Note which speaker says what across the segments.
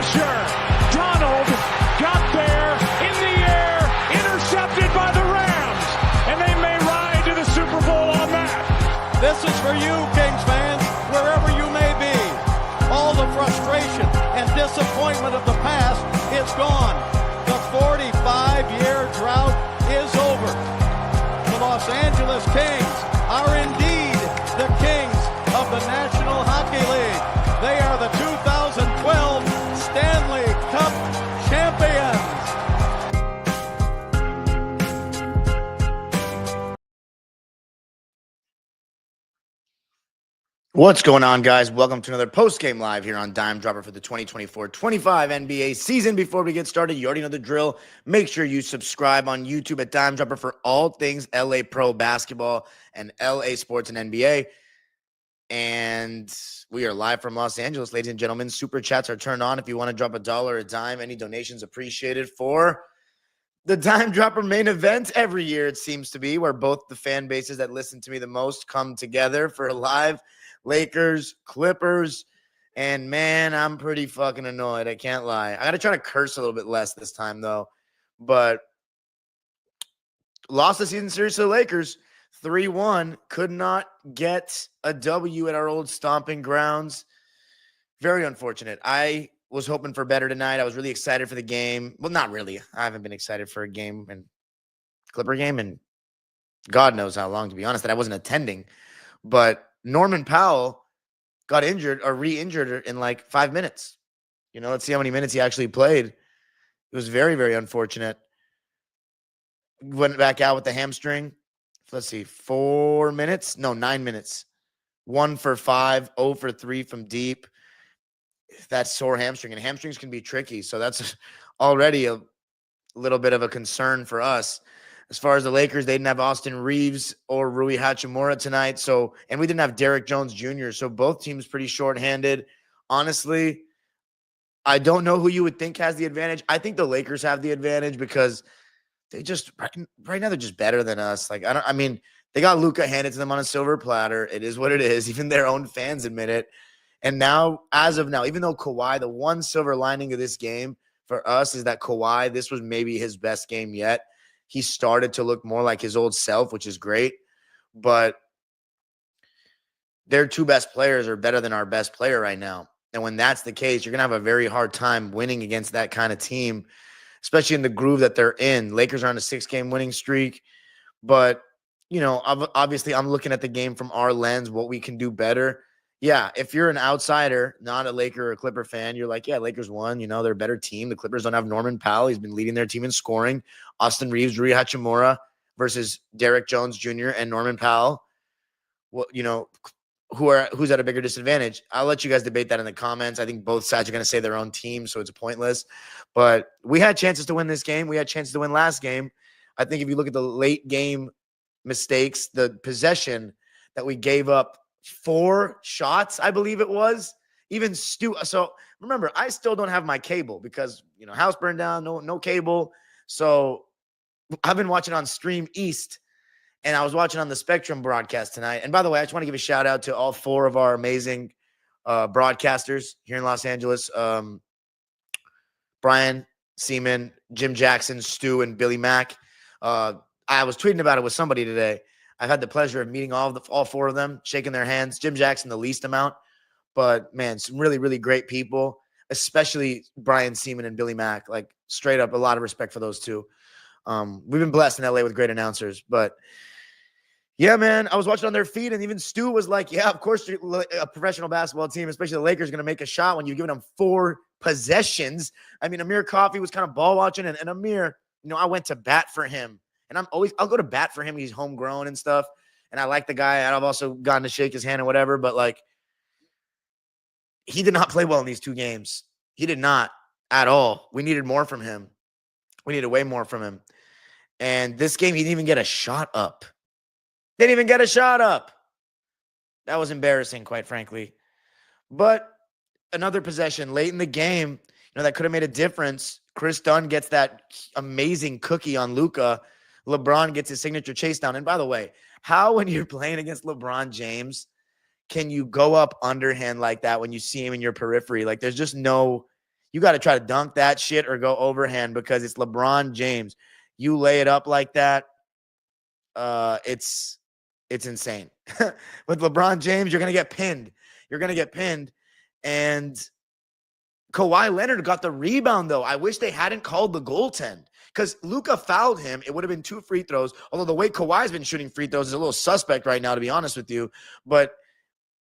Speaker 1: pressure. Donald got there in the air, intercepted by the Rams, and they may ride to the Super Bowl on that.
Speaker 2: This is for you, Kings fans, wherever you may be. All the frustration and disappointment of the past is gone. The 45-year drought is over. The Los Angeles Kings are indeed the kings of the National Hockey League. They are the 2012 Stanley Cup champions.
Speaker 3: What's going on, guys? Welcome to another post-game live here on Dime Dropper for the 2024-25 NBA season. Before we get started, you already know the drill. Make sure you subscribe on YouTube at Dime Dropper for all things LA Pro basketball and LA sports and NBA. And we are live from Los Angeles, ladies and gentlemen. Super chats are turned on if you want to drop $1 or a dime. Any donations appreciated for the Dime Dropper main event every year, it seems to be, where both the fan bases that listen to me the most come together for a live Lakers, Clippers, and man, I'm pretty fucking annoyed. I can't lie. I got to try to curse a little bit less this time, though. But lost the season series to the Lakers, 3-1. Could not get a W at our old stomping grounds. Very unfortunate. I was hoping for better tonight. I was really excited for the game. Well, not really. I haven't been excited for a game and Clipper game, and God knows how long, to be honest, that I wasn't attending. But Norman Powell got injured or re-injured in like 5 minutes. You know, let's see how many minutes he actually played. It was very, very unfortunate. Went back out with the hamstring. Let's see, 4 minutes? No, 9 minutes. 1 for 5, 0 for 3 from deep. That's sore hamstring, and hamstrings can be tricky. So that's already a little bit of a concern for us. As far as the Lakers, they didn't have Austin Reeves or Rui Hachimura tonight. So, and we didn't have Derrick Jones Jr. So both teams pretty shorthanded. Honestly, I don't know who you would think has the advantage. I think the Lakers have the advantage because they just right now they're just better than us. Like I mean, they got Luka handed to them on a silver platter. It is what it is. Even their own fans admit it. And now, as of now, even though Kawhi, the one silver lining of this game for us is that Kawhi, this was maybe his best game yet. He started to look more like his old self, which is great. But their two best players are better than our best player right now. And when that's the case, you're going to have a very hard time winning against that kind of team, especially in the groove that they're in. Lakers are on a 6-game winning streak. But, you know, obviously I'm looking at the game from our lens, what we can do better. Yeah, if you're an outsider, not a Laker or a Clipper fan, you're like, yeah, Lakers won. You know, they're a better team. The Clippers don't have Norman Powell. He's been leading their team in scoring. Austin Reeves, Rui Hachimura versus Derrick Jones Jr. and Norman Powell. Well, you know, who's at a bigger disadvantage? I'll let you guys debate that in the comments. I think both sides are going to say their own team, so it's pointless. But we had chances to win this game. We had chances to win last game. I think if you look at the late game mistakes, the possession that we gave up, 4 shots, I believe it was. Even Stu. So remember, I still don't have my cable because, you know, house burned down, no cable. So I've been watching on Stream East, and I was watching on the Spectrum broadcast tonight. And by the way, I just want to give a shout out to all 4 of our amazing broadcasters here in Los Angeles. Brian Seaman, Jim Jackson, Stu, and Billy Mack. I was tweeting about it with somebody today. I've had the pleasure of meeting all 4 of them, shaking their hands. Jim Jackson, the least amount. But, man, some really, really great people, especially Brian Seaman and Billy Mack. Like, straight up, a lot of respect for those two. We've been blessed in LA with great announcers. But, yeah, man, I was watching on their feed, and even Stu was like, yeah, of course, a professional basketball team, especially the Lakers, going to make a shot when you've given them 4 possessions. I mean, Amir Coffey was kind of ball watching, and Amir, you know, I went to bat for him. And I'll go to bat for him. He's homegrown and stuff. And I like the guy. And I've also gotten to shake his hand and whatever. But, like, he did not play well in these 2 games. He did not at all. We needed more from him. We needed way more from him. And this game, he didn't even get a shot up. Didn't even get a shot up. That was embarrassing, quite frankly. But another possession late in the game, you know, that could have made a difference. Chris Dunn gets that amazing cookie on Luka. LeBron gets his signature chase down. And by the way, how when you're playing against LeBron James, can you go up underhand like that when you see him in your periphery? Like, there's just no, You got to try to dunk that shit or go overhand because it's LeBron James. You lay it up like that, it's insane. With LeBron James, you're going to get pinned. You're going to get pinned. And Kawhi Leonard got the rebound, though. I wish they hadn't called the goaltend because Luka fouled him. It would have been 2 free throws, although the way Kawhi's been shooting free throws is a little suspect right now, to be honest with you. But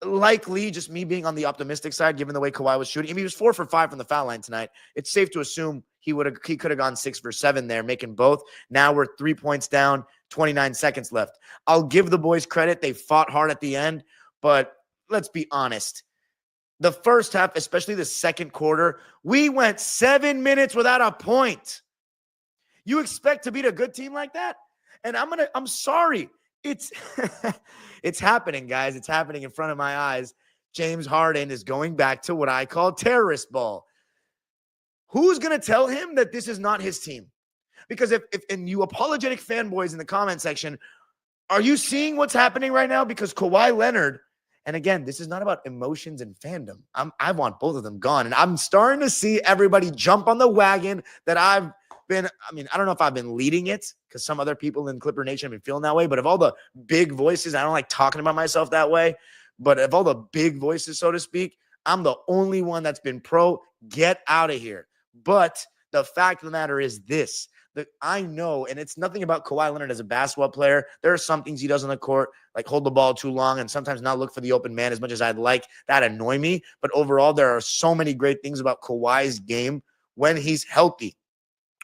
Speaker 3: likely, just me being on the optimistic side, given the way Kawhi was shooting. I mean, he was 4 for 5 from the foul line tonight. It's safe to assume he could have gone 6 for 7 there, making both. Now we're 3 points down, 29 seconds left. I'll give the boys credit. They fought hard at the end, but let's be honest. The first half, especially the second quarter, we went 7 minutes without a point. You expect to beat a good team like that? And I'm sorry. It's it's happening, guys. It's happening in front of my eyes. James Harden is going back to what I call terrorist ball. Who's going to tell him that this is not his team? Because if and you apologetic fanboys in the comment section, are you seeing what's happening right now? Because Kawhi Leonard, and again, this is not about emotions and fandom. I want both of them gone. And I'm starting to see everybody jump on the wagon that I don't know if I've been leading it because some other people in Clipper Nation have been feeling that way. But of all the big voices, I don't like talking about myself that way. But of all the big voices, so to speak, I'm the only one that's been pro. Get out of here. But the fact of the matter is this. That I know, and it's nothing about Kawhi Leonard as a basketball player. There are some things he does on the court, like hold the ball too long and sometimes not look for the open man as much as I'd like. That annoy me. But overall, there are so many great things about Kawhi's game when he's healthy.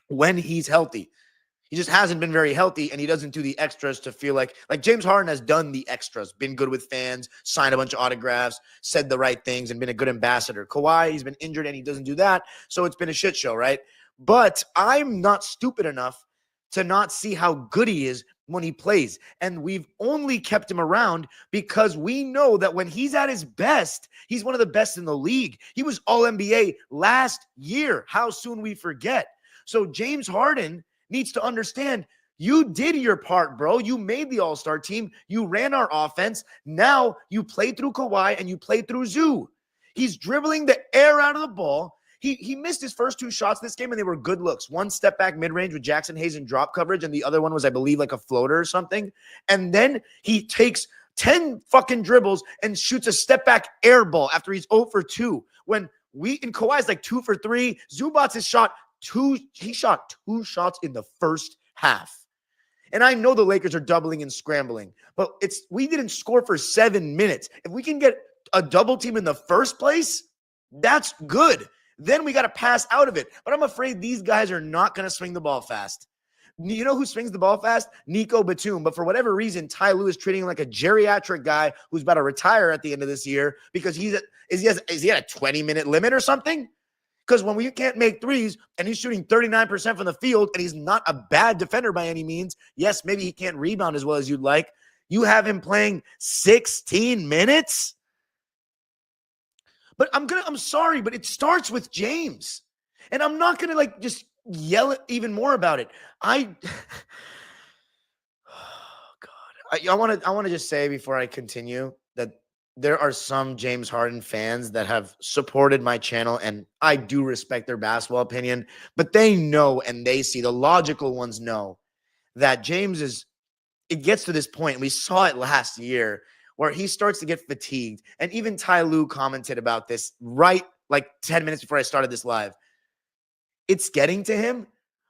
Speaker 3: When he's healthy. He just hasn't been very healthy, and he doesn't do the extras to feel like James Harden has done the extras, been good with fans, signed a bunch of autographs, said the right things, and been a good ambassador. Kawhi, he's been injured, and he doesn't do that, so it's been a shit show, right? But I'm not stupid enough to not see how good he is when he plays. And we've only kept him around because we know that when he's at his best, he's one of the best in the league. He was All-NBA last year. How soon we forget. So James Harden needs to understand you did your part, bro. You made the All-Star team. You ran our offense. Now you play through Kawhi and you play through Zoo. He's dribbling the air out of the ball. He missed his first 2 shots this game, and they were good looks. One step back mid-range with Jackson Hayes in drop coverage, and the other one was, I believe, like a floater or something. And then he takes 10 fucking dribbles and shoots a step back air ball after he's 0 for 2. When Kawhi's like 2 for 3. Zubats has shot 2. He shot 2 shots in the first half. And I know the Lakers are doubling and scrambling, but we didn't score for 7 minutes. If we can get a double team in the first place, that's good. Then we got to pass out of it. But I'm afraid these guys are not going to swing the ball fast. You know who swings the ball fast? Nico Batum. But for whatever reason, Ty Lue is treating him like a geriatric guy who's about to retire at the end of this year because is he at a 20-minute limit or something? Because when we can't make threes and he's shooting 39% from the field and he's not a bad defender by any means, yes, maybe he can't rebound as well as you'd like. You have him playing 16 minutes? But I'm sorry, but it starts with James. And I'm not going to just yell it even more about it. Oh God. I want to just say before I continue that there are some James Harden fans that have supported my channel, and I do respect their basketball opinion, but they know and they see, the logical ones know that it gets to this point, and we saw it last year, where he starts to get fatigued. And even Ty Lue commented about this right 10 minutes before I started this live. It's getting to him,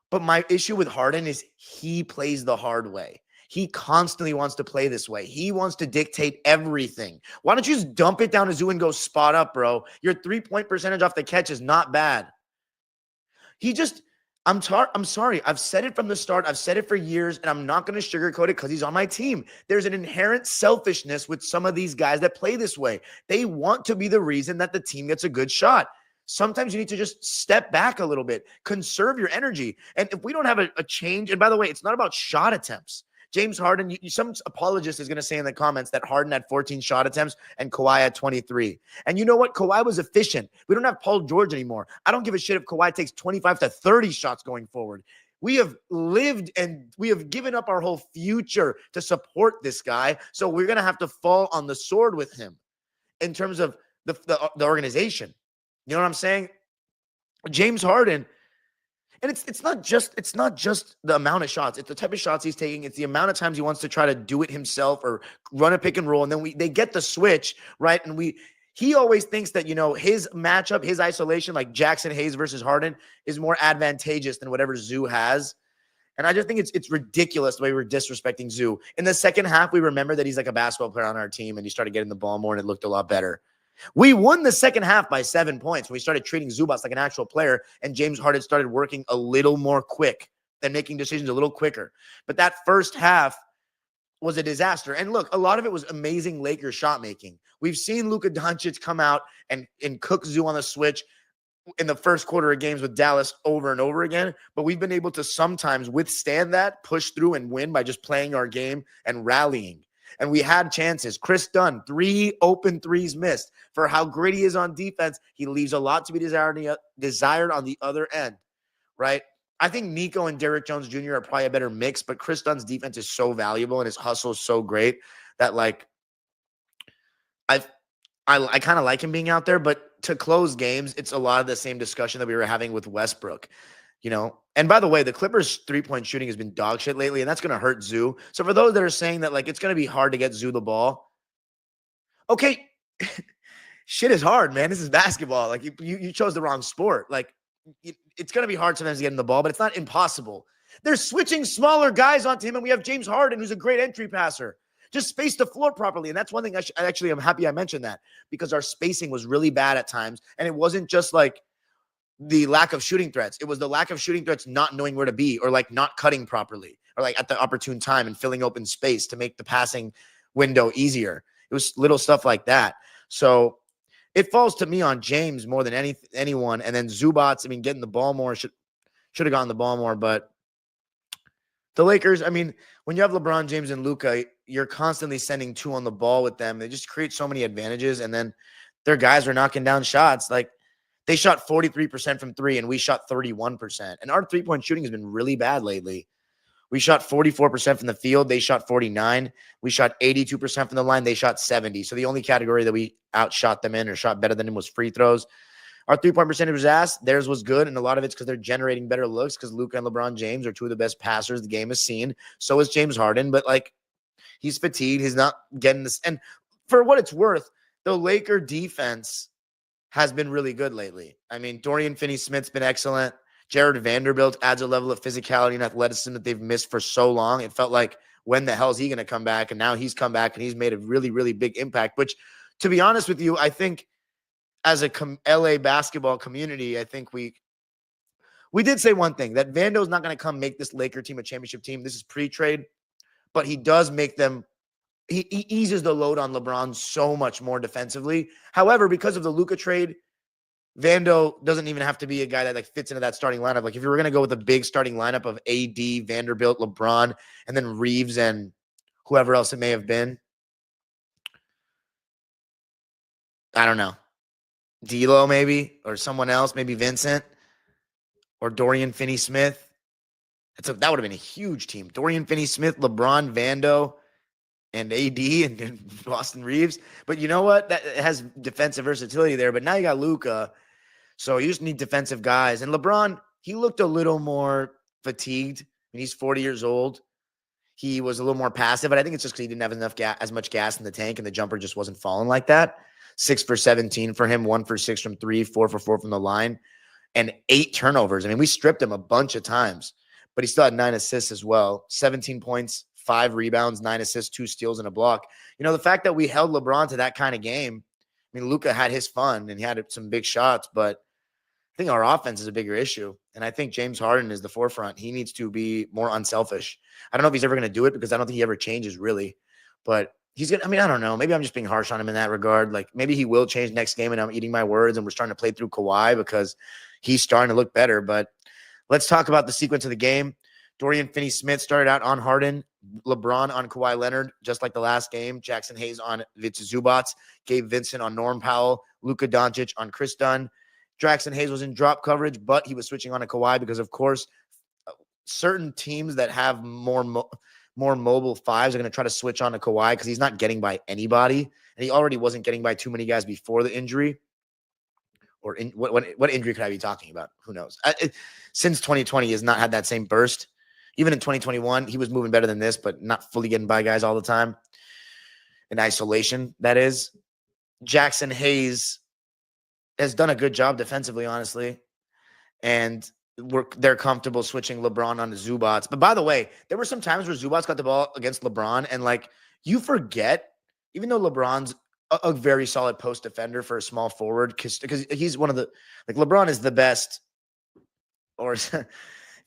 Speaker 3: but my issue with Harden is he plays the hard way. He constantly wants to play this way. He wants to dictate everything. Why don't you just dump it down to Zoo and go spot up, bro? Your 3-point percentage off the catch is not bad. I'm sorry. I've said it from the start. I've said it for years, and I'm not going to sugarcoat it because he's on my team. There's an inherent selfishness with some of these guys that play this way. They want to be the reason that the team gets a good shot. Sometimes you need to just step back a little bit, conserve your energy. And if we don't have a change, and by the way, it's not about shot attempts. James Harden, some apologist is going to say in the comments that Harden had 14 shot attempts and Kawhi had 23. And you know what? Kawhi was efficient. We don't have Paul George anymore. I don't give a shit if Kawhi takes 25 to 30 shots going forward. We have lived and we have given up our whole future to support this guy. So we're going to have to fall on the sword with him in terms of the organization. You know what I'm saying? James Harden, and it's not just the amount of shots. It's the type of shots he's taking. It's the amount of times he wants to try to do it himself or run a pick and roll. And then they get the switch, right? And he always thinks that, his matchup, his isolation, like Jackson Hayes versus Harden, is more advantageous than whatever Zoo has. And I just think it's ridiculous the way we're disrespecting Zoo. In the second half, we remember that he's like a basketball player on our team, and he started getting the ball more, and it looked a lot better. We won the second half by 7 points when we started treating Zubats like an actual player, and James Harden started working a little more quick and making decisions a little quicker. But that first half was a disaster. And look, a lot of it was amazing Lakers shot making. We've seen Luka Doncic come out and cook Zoo on the switch in the first quarter of games with Dallas over and over again, but we've been able to sometimes withstand that, push through, and win by just playing our game and rallying. And we had chances. Chris Dunn, 3 open threes missed. For how great he is on defense, he leaves a lot to be desired on the other end, right? I think Nico and Derrick Jones Jr. are probably a better mix, but Chris Dunn's defense is so valuable and his hustle is so great that, like, I kind of like him being out there, but to close games, it's a lot of the same discussion that we were having with Westbrook, And by the way, the Clippers' three-point shooting has been dog shit lately, and that's going to hurt Zoo. So for those that are saying that, like, it's going to be hard to get Zoo the ball, okay, shit is hard, man. This is basketball. Like, you chose the wrong sport. Like, it's going to be hard sometimes to get him the ball, but it's not impossible. They're switching smaller guys onto him, and we have James Harden, who's a great entry passer. Just space the floor properly. And that's one thing I'm happy I mentioned that, because our spacing was really bad at times. And it wasn't just like the lack of shooting threats. It was the lack of shooting threats not knowing where to be, or like not cutting properly, or like at the opportune time and filling open space to make the passing window easier. It was little stuff like that. So it falls to me on James more than anyone. And then Zubats, getting the ball more, should have gotten the ball more. But the Lakers, when you have LeBron James and Luka, you're constantly sending 2 on the ball with them. They just create so many advantages. And then their guys are knocking down shots. Like, they shot 43% from 3 and we shot 31%. And our 3-point shooting has been really bad lately. We shot 44% from the field. They shot 49. We shot 82% from the line. They shot 70. So the only category that we outshot them in or shot better than them was free throws. Our 3-point percentage was ass. Theirs was good, and a lot of it's because they're generating better looks, because Luka and LeBron James are 2 of the best passers the game has seen. So is James Harden, but, like, he's fatigued. He's not getting this. And for what it's worth, the Laker defense has been really good lately. Dorian Finney-Smith's been excellent. Jared Vanderbilt adds a level of physicality and athleticism that they've missed for so long. It felt like, when the hell is he going to come back? And now he's come back, and he's made a really, really big impact, which, to be honest with you, I think as a LA basketball community, I think we did say one thing, that Vando's not going to come make this Laker team a championship team. This is pre-trade, but he does make them, he eases the load on LeBron so much more defensively. However, because of the Luka trade, Vando doesn't even have to be a guy that, like, fits into that starting lineup. Like, if you were going to go with a big starting lineup of AD, Vanderbilt, LeBron, and then Reeves and whoever else it may have been, I don't know. D'Lo maybe, or someone else, maybe Vincent or Dorian Finney-Smith. That would have been a huge team. Dorian Finney-Smith, LeBron, Vando, and AD, and Boston Reeves. But you know what? That has defensive versatility there. But now you got Luka, so you just need defensive guys. And LeBron, he looked a little more fatigued. He's 40 years old. He was a little more passive, but I think it's just because he didn't have as much gas in the tank, and the jumper just wasn't falling like that. 6 for 17 for him, 1 for 6 from 3, 4 for 4 from the line, and 8 turnovers. We stripped him a bunch of times, but he still had 9 assists as well. 17 points, 5 rebounds, 9 assists, 2 steals, and a block. The fact that we held LeBron to that kind of game, Luka had his fun and he had some big shots, but I think our offense is a bigger issue. And I think James Harden is the forefront. He needs to be more unselfish. I don't know if he's ever going to do it, because I don't think he ever changes really, but he's going to, I don't know. Maybe I'm just being harsh on him in that regard. Like, maybe he will change next game, and I'm eating my words, and we're starting to play through Kawhi because he's starting to look better. But let's talk about the sequence of the game. Dorian Finney-Smith started out on Harden, LeBron on Kawhi Leonard, just like the last game. Jackson Hayes on Vitz Zubats, Gabe Vincent on Norm Powell, Luka Doncic on Chris Dunn. Jackson Hayes was in drop coverage, but he was switching on to Kawhi because, of course, certain teams that have more mobile fives are going to try to switch on to Kawhi because he's not getting by anybody, and he already wasn't getting by too many guys before the injury or what injury could I be talking about? Who knows? Since 2020, he has not had that same burst. Even in 2021, he was moving better than this, but not fully getting by guys all the time. In isolation, that is. Jackson Hayes has done a good job defensively, honestly. And they're comfortable switching LeBron onto Zubats. But by the way, there were some times where Zubats got the ball against LeBron, and like you forget, even though LeBron's a very solid post defender for a small forward, because he's one of the, like, LeBron is the best, or if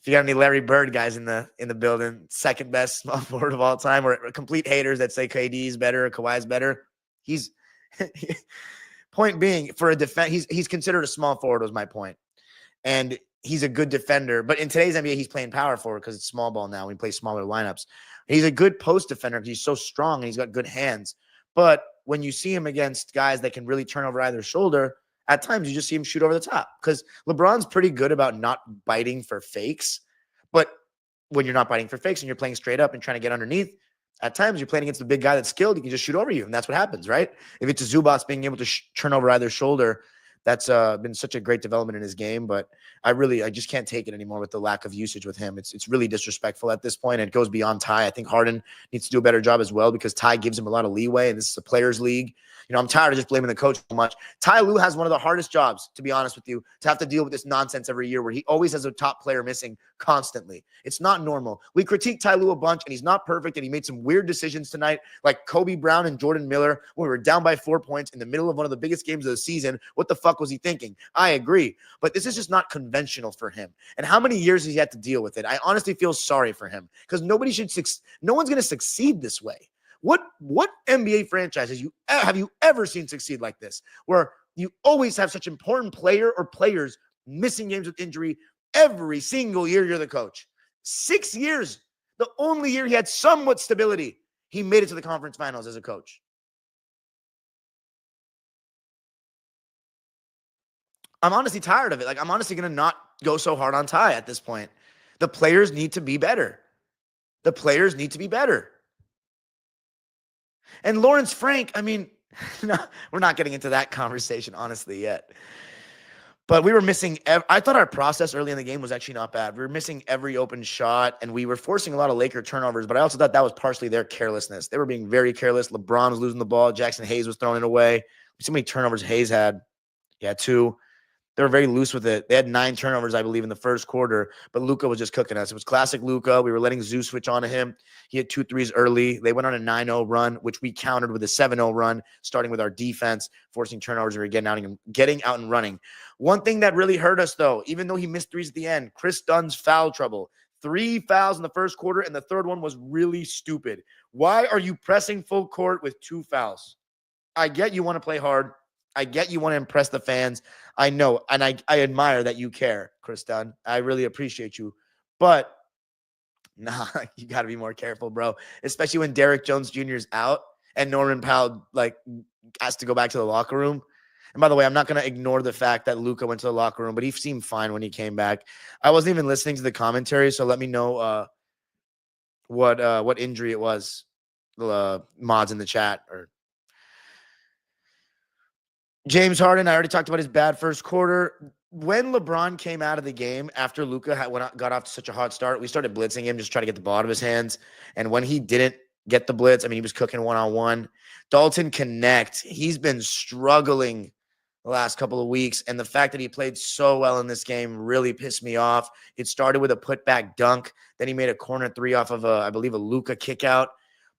Speaker 3: you got any Larry Bird guys in the building, second best small forward of all time, or complete haters that say KD is better or Kawhi is better. He's point being, for a defense, he's considered a small forward, was my point. And he's a good defender, but in today's NBA, he's playing power forward because it's small ball now. We play smaller lineups. He's a good post defender because he's so strong and he's got good hands. But when you see him against guys that can really turn over either shoulder, at times you just see him shoot over the top, because LeBron's pretty good about not biting for fakes. But when you're not biting for fakes and you're playing straight up and trying to get underneath, at times you're playing against the big guy that's skilled. He can just shoot over you, and that's what happens, right? If it's a Zubats being able to turn over either shoulder, that's been such a great development in his game. But I just can't take it anymore with the lack of usage with him. It's really disrespectful at this point, and it goes beyond Ty. I think Harden needs to do a better job as well, because Ty gives him a lot of leeway, and this is a players' league. You know, I'm tired of just blaming the coach so much. Ty Lue has one of the hardest jobs, to be honest with you, to have to deal with this nonsense every year where he always has a top player missing constantly. It's not normal. We critique Ty Lue a bunch, and he's not perfect, and he made some weird decisions tonight, like Kobe Brown and Jordan Miller, when we were down by 4 points in the middle of one of the biggest games of the season. What the fuck was he thinking? I agree, but this is just not conventional for him. And how many years has he had to deal with it? I honestly feel sorry for him, because no one's going to succeed this way. What NBA franchises have you ever seen succeed like this, where you always have such important player or players missing games with injury every single year you're the coach? 6 years, the only year he had somewhat stability, he made it to the conference finals as a coach. I'm honestly tired of it. Like, I'm honestly going to not go so hard on Ty at this point. The players need to be better. The players need to be better. And Lawrence Frank, I mean, no, we're not getting into that conversation, honestly, yet. But we were missing. I thought our process early in the game was actually not bad. We were missing every open shot, and we were forcing a lot of Laker turnovers, but I also thought that was partially their carelessness. They were being very careless. LeBron was losing the ball. Jackson Hayes was throwing it away. So many turnovers Hayes had. Yeah, 2. They were very loose with it. They had 9 turnovers, I believe, in the first quarter, but Luka was just cooking us. It was classic Luka. We were letting Zoo switch on to him. He had 2 threes early. They went on a 9-0 run, which we countered with a 7-0 run, starting with our defense, forcing turnovers and getting out and running. One thing that really hurt us, though, even though he missed threes at the end, Chris Dunn's foul trouble. 3 fouls in the first quarter, and the third one was really stupid. Why are you pressing full court with 2 fouls? I get you want to play hard. I get you want to impress the fans. I know, and I admire that you care, Chris Dunn. I really appreciate you. But, nah, you got to be more careful, bro. Especially when Derrick Jones Jr. is out and Norman Powell, like, has to go back to the locker room. And by the way, I'm not going to ignore the fact that Luka went to the locker room, but he seemed fine when he came back. I wasn't even listening to the commentary, so let me know what injury it was. Mods in the chat, or James Harden, I already talked about his bad first quarter. When LeBron came out of the game after Luka got off to such a hot start, we started blitzing him, just trying to get the ball out of his hands. And when he didn't get the blitz, I mean, he was cooking one-on-one. Dalton Connect, he's been struggling the last couple of weeks. And the fact that he played so well in this game really pissed me off. It started with a putback dunk. Then he made a corner 3 off of, I believe, a Luka kick out.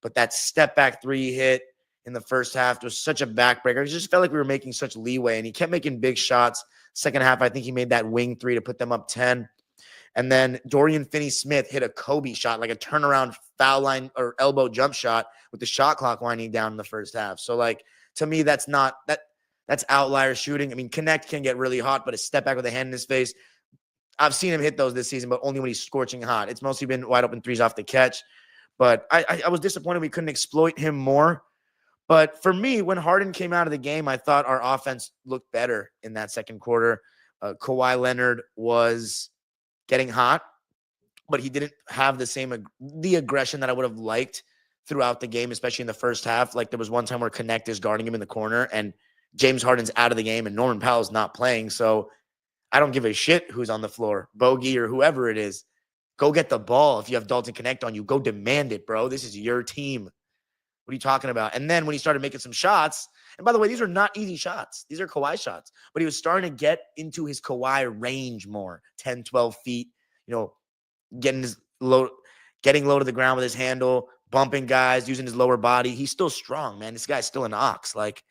Speaker 3: But that step-back 3 hit in the first half was such a backbreaker. It just felt like we were making such leeway, and he kept making big shots. Second half, I think he made that wing 3 to put them up 10. And then Dorian Finney-Smith hit a Kobe shot, like a turnaround foul line or elbow jump shot with the shot clock winding down in the first half. So, like, to me, that's outlier shooting. I mean, Connect can get really hot, but a step back with a hand in his face, I've seen him hit those this season, but only when he's scorching hot. It's mostly been wide open threes off the catch. But I was disappointed we couldn't exploit him more. But for me, when Harden came out of the game, I thought our offense looked better in that second quarter. Kawhi Leonard was getting hot, but he didn't have the aggression that I would have liked throughout the game, especially in the first half. Like, there was one time where Connect is guarding him in the corner, and James Harden's out of the game and Norman Powell's not playing. So I don't give a shit who's on the floor, Bogey or whoever it is. Go get the ball. If you have Dalton Connect on you, go demand it, bro. This is your team. What are you talking about? And then when he started making some shots, and by the way, these are not easy shots. These are Kawhi shots. But he was starting to get into his Kawhi range more, 10, 12 feet, getting low to the ground with his handle, bumping guys, using his lower body. He's still strong, man. This guy's still an ox. Like,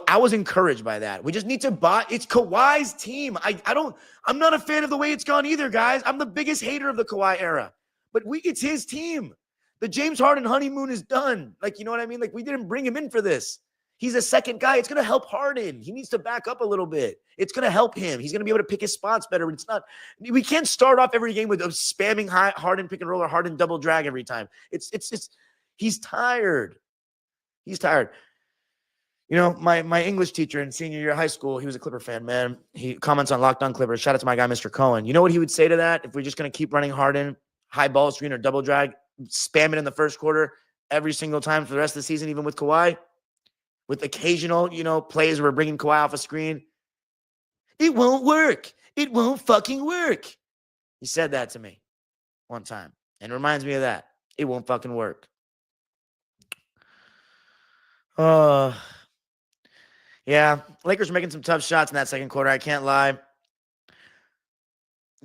Speaker 3: I was encouraged by that. We just need to buy. It's Kawhi's team. I'm not a fan of the way it's gone either, guys. I'm the biggest hater of the Kawhi era. But it's his team. The James Harden honeymoon is done. Like, you know what I mean? Like, we didn't bring him in for this. He's a second guy. It's going to help Harden. He needs to back up a little bit. It's going to help him. He's going to be able to pick his spots better. But we can't start off every game with spamming Harden pick and roll or Harden double drag every time. He's tired. He's tired. My English teacher in senior year of high school, he was a Clipper fan, man. He comments on Locked On Clippers. Shout out to my guy, Mr. Cohen. You know what he would say to that? If we're just going to keep running Harden, high ball screen or double drag, spam it in the first quarter every single time for the rest of the season, even with Kawhi, with occasional, plays where we're bringing Kawhi off a screen. It won't work. It won't fucking work. He said that to me one time. And it reminds me of that. It won't fucking work. Yeah, Lakers were making some tough shots in that second quarter. I can't lie.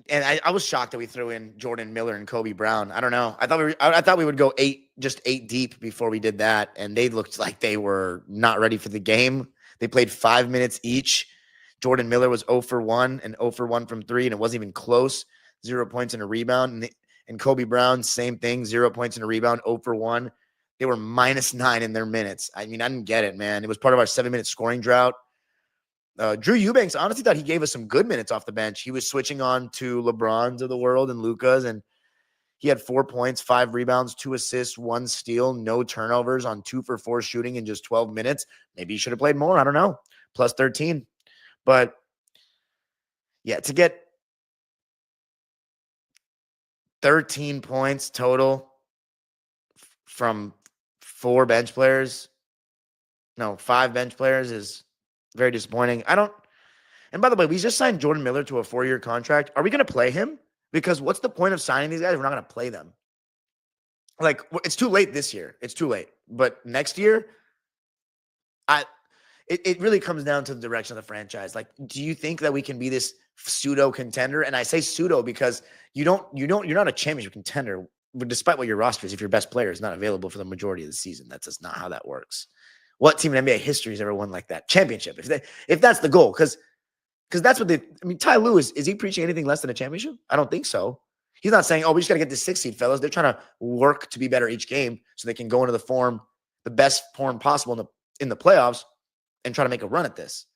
Speaker 3: And I was shocked that we threw in Jordan Miller and Kobe Brown. I don't know. I thought we would go eight deep before we did that, and they looked like they were not ready for the game. They played 5 minutes each. Jordan Miller was 0 for 1 and 0 for 1 from 3, and it wasn't even close. 0 points and a rebound. And Kobe Brown, same thing, 0 points and a rebound, 0 for 1. They were -9 in their minutes. I mean, I didn't get it, man. It was part of our 7-minute scoring drought. Drew Eubanks honestly thought he gave us some good minutes off the bench. He was switching on to LeBrons of the world and Luka's, and he had 4 points, 5 rebounds, 2 assists, 1 steal, no turnovers on 2 for 4 shooting in just 12 minutes. Maybe he should have played more. I don't know. Plus 13. But yeah, to get 13 points total from 5 bench players is very disappointing. And by the way, we just signed Jordan Miller to a 4-year contract. Are we going to play him? Because what's the point of signing these guys if we're not going to play them? Like, it's too late this year. It's too late. But next year, it really comes down to the direction of the franchise. Like, do you think that we can be this pseudo contender? And I say pseudo because you're not a championship contender, despite what your roster is, if your best player is not available for the majority of the season. That's just not how that works. What team in NBA history has ever won like that? Championship. If that's the goal, because that's what Ty Lue is he preaching anything less than a championship? I don't think so. He's not saying, we just got to get this 6 seed, fellas. They're trying to work to be better each game so they can go into the best form possible in the playoffs and try to make a run at this.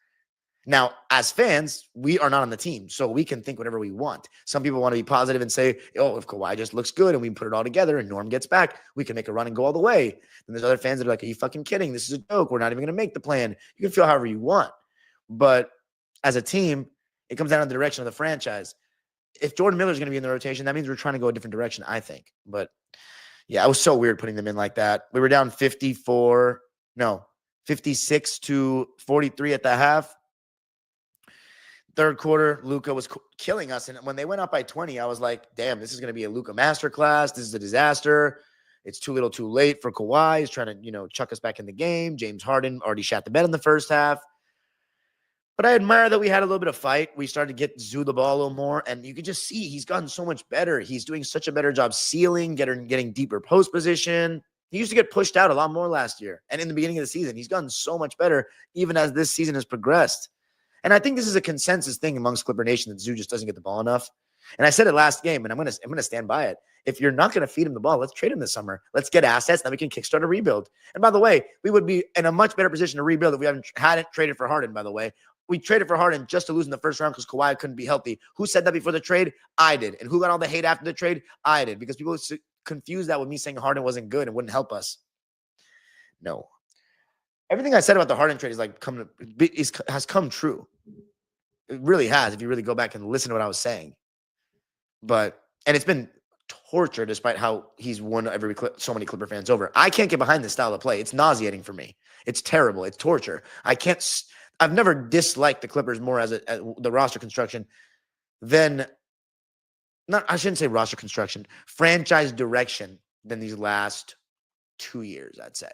Speaker 3: Now, as fans, we are not on the team, so we can think whatever we want. Some people want to be positive and say, if Kawhi just looks good and we put it all together and Norm gets back, we can make a run and go all the way. Then there's other fans that are like, are you fucking kidding? This is a joke. We're not even going to make the plan. You can feel however you want. But as a team, it comes down to the direction of the franchise. If Jordan Miller is going to be in the rotation, that means we're trying to go a different direction, I think. But yeah, it was so weird putting them in like that. We were down 56 to 43 at the half. Third quarter, Luka was killing us. And when they went up by 20, I was like, damn, this is going to be a Luka masterclass. This is a disaster. It's too little too late for Kawhi. He's trying to, chuck us back in the game. James Harden already shot the bed in the first half. But I admire that we had a little bit of fight. We started to get Zoo the ball a little more. And you could just see he's gotten so much better. He's doing such a better job sealing, getting deeper post position. He used to get pushed out a lot more last year. And in the beginning of the season, he's gotten so much better even as this season has progressed. And I think this is a consensus thing amongst Clipper Nation that Zoo just doesn't get the ball enough. And I said it last game, and I'm gonna stand by it. If you're not going to feed him the ball, let's trade him this summer. Let's get assets, then we can kickstart a rebuild. And by the way, we would be in a much better position to rebuild if we hadn't traded for Harden, by the way. We traded for Harden just to lose in the first round because Kawhi couldn't be healthy. Who said that before the trade? I did. And who got all the hate after the trade? I did. Because people confused that with me saying Harden wasn't good and wouldn't help us. No. Everything I said about the Harden trade has come true. It really has, if you really go back and listen to what I was saying. And it's been torture despite how he's won so many Clipper fans over. I can't get behind this style of play. It's nauseating for me. It's terrible. It's torture. I've never disliked the Clippers more as the roster construction than I shouldn't say roster construction, franchise direction than these last 2 years, I'd say.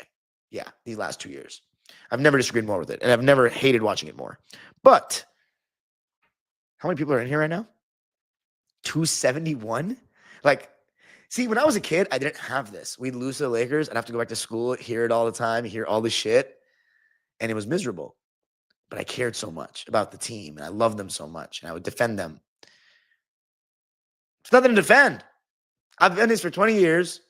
Speaker 3: Yeah, these last 2 years. I've never disagreed more with it, and I've never hated watching it more. But how many people are in here right now? 271? Like, see, when I was a kid, I didn't have this. We'd lose to the Lakers. I'd have to go back to school, hear it all the time, hear all the shit, and it was miserable. But I cared so much about the team, and I loved them so much, and I would defend them. There's nothing to defend. I've done this for 20 years.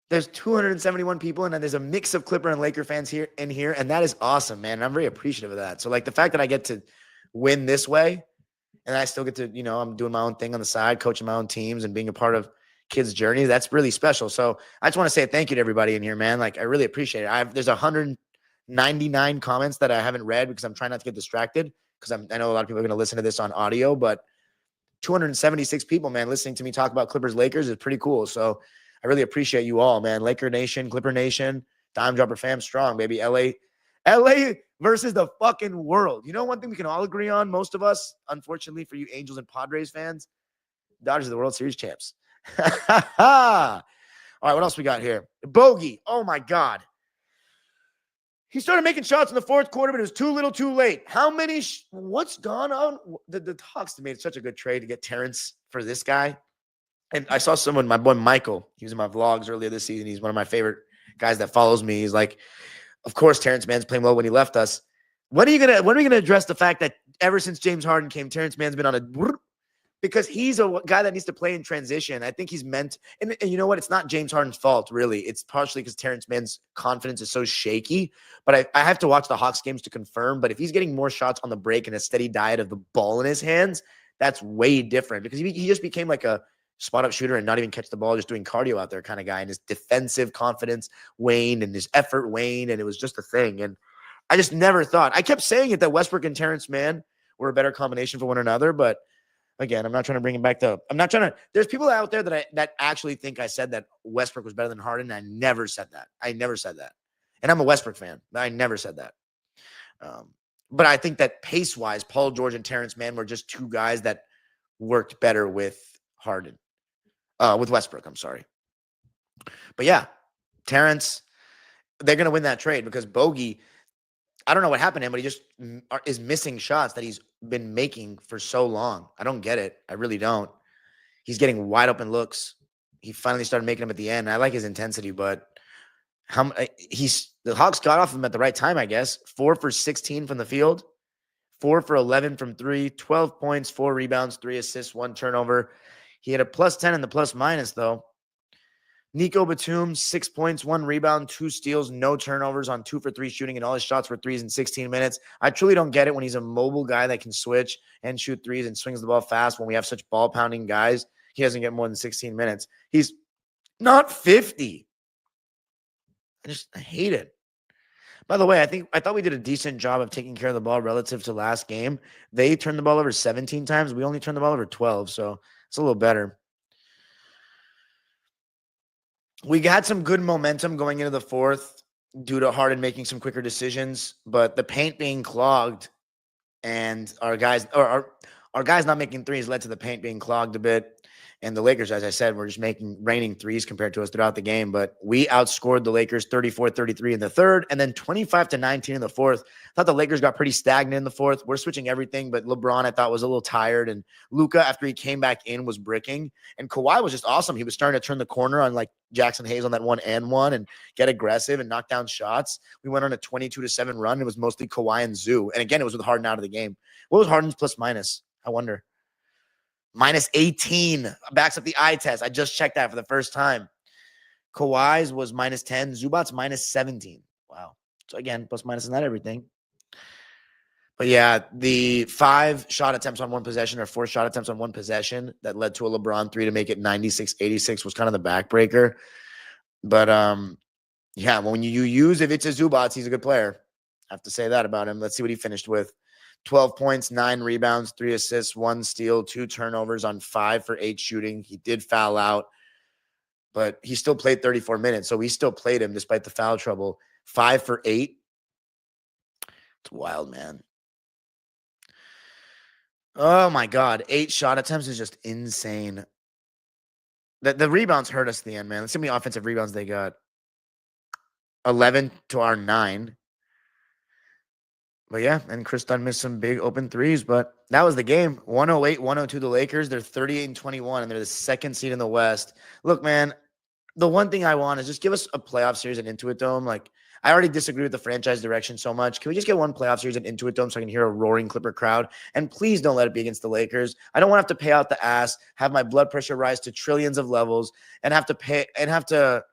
Speaker 3: There's 271 people, and then there's a mix of Clipper and Laker fans here, and that is awesome, man. And I'm very appreciative of that. So, like, the fact that I get to win this way, and I still get to, I'm doing my own thing on the side, coaching my own teams and being a part of kids' journey, that's really special. So I just want to say thank you to everybody in here, man. Like, I really appreciate it. There's 199 comments that I haven't read because I'm trying not to get distracted because I know a lot of people are going to listen to this on audio, but 276 people, man, listening to me talk about Clippers Lakers is pretty cool. So I really appreciate you all, man. Laker Nation, Clipper Nation, Dime Dropper fam strong, baby. LA versus the fucking world. You know one thing we can all agree on, most of us, unfortunately for you Angels and Padres fans, Dodgers are the World Series champs. All right, what else we got here? Bogey. Oh, my God. He started making shots in the fourth quarter, but it was too little too late. How many what's gone on? The Hawks made such a good trade to get Terrence for this guy. And I saw someone, my boy Michael, he was in my vlogs earlier this season. He's one of my favorite guys that follows me. He's like, of course, Terrence Mann's playing well when he left us. When are we gonna address the fact that ever since James Harden came, Terrence Mann's been on a because he's a guy that needs to play in transition. I think he's meant, and you know what? It's not James Harden's fault, really. It's partially because Terrence Mann's confidence is so shaky. But I have to watch the Hawks games to confirm. But if he's getting more shots on the break and a steady diet of the ball in his hands, that's way different because he just became like a spot-up shooter and not even catch the ball, just doing cardio out there kind of guy. And his defensive confidence waned and his effort waned, and it was just a thing. And I just never thought. I kept saying it that Westbrook and Terrence Mann were a better combination for one another, but again, I'm not trying to bring him back to. I'm not trying to. There's people out there that actually think I said that Westbrook was better than Harden. I never said that. I never said that. And I'm a Westbrook fan. I never said that. But I think that pace-wise, Paul George and Terrence Mann were just two guys that worked better with Harden, with Westbrook. I'm sorry. But yeah, Terrence, they're going to win that trade because Bogey, I don't know what happened to him, but he just is missing shots that he's been making for so long. I don't get it. I really don't. He's getting wide open looks. He finally started making them at the end. I like his intensity, but the Hawks got off him at the right time, I guess. 4 for 16 from the field, 4 for 11 from 3, 12 points, 4 rebounds, 3 assists, 1 turnover. He had a +10 in the plus-minus, though. Nico Batum, 6 points, 1 rebound, 2 steals, no turnovers on 2 for 3 shooting, and all his shots were threes in 16 minutes. I truly don't get it when he's a mobile guy that can switch and shoot threes and swings the ball fast. When we have such ball-pounding guys, he doesn't get more than 16 minutes. He's not 50. I hate it. By the way, I thought we did a decent job of taking care of the ball relative to last game. They turned the ball over 17 times. We only turned the ball over 12, so it's a little better. We got some good momentum going into the fourth due to Harden making some quicker decisions, but the paint being clogged and our guys not making threes led to the paint being clogged a bit. And the Lakers, as I said, were just raining threes compared to us throughout the game. But we outscored the Lakers 34-33 in the third and then 25-19 in the fourth. I thought the Lakers got pretty stagnant in the fourth. We're switching everything, but LeBron, I thought, was a little tired. And Luka, after he came back in, was bricking. And Kawhi was just awesome. He was starting to turn the corner on like Jackson Hayes on that 1-and-1 and get aggressive and knock down shots. We went on a 22-7 run. It was mostly Kawhi and Zoo. And again, it was with Harden out of the game. What was Harden's plus-minus? I wonder. -18 backs up the eye test. I just checked that for the first time. Kawhi's was -10. Zubac's -17. Wow. So again, plus minus is not everything. But yeah, the 5 shot attempts on one possession or 4 shot attempts on one possession that led to a LeBron 3 to make it 96-86 was kind of the backbreaker. But yeah, when you use if it's a Zubac, he's a good player. I have to say that about him. Let's see what he finished with. 12 points, 9 rebounds, 3 assists, 1 steal, 2 turnovers on 5 for 8 shooting. He did foul out. but he still played 34 minutes. So we still played him despite the foul trouble. 5 for 8. It's wild, man. Oh my God. 8 shot attempts is just insane. The rebounds hurt us at the end, man. Let's see how many offensive rebounds they got. 11 to our 9. But yeah, and Chris Dunn missed some big open threes, but that was the game. 108-102 the Lakers. They're 38-21, and they're the second seed in the West. Look, man, the one thing I want is just give us a playoff series at Intuit Dome. Like, I already disagree with the franchise direction so much. Can we just get one playoff series at Intuit Dome so I can hear a roaring Clipper crowd? And please don't let it be against the Lakers. I don't want to have to pay out the ass, have my blood pressure rise to trillions of levels, and have to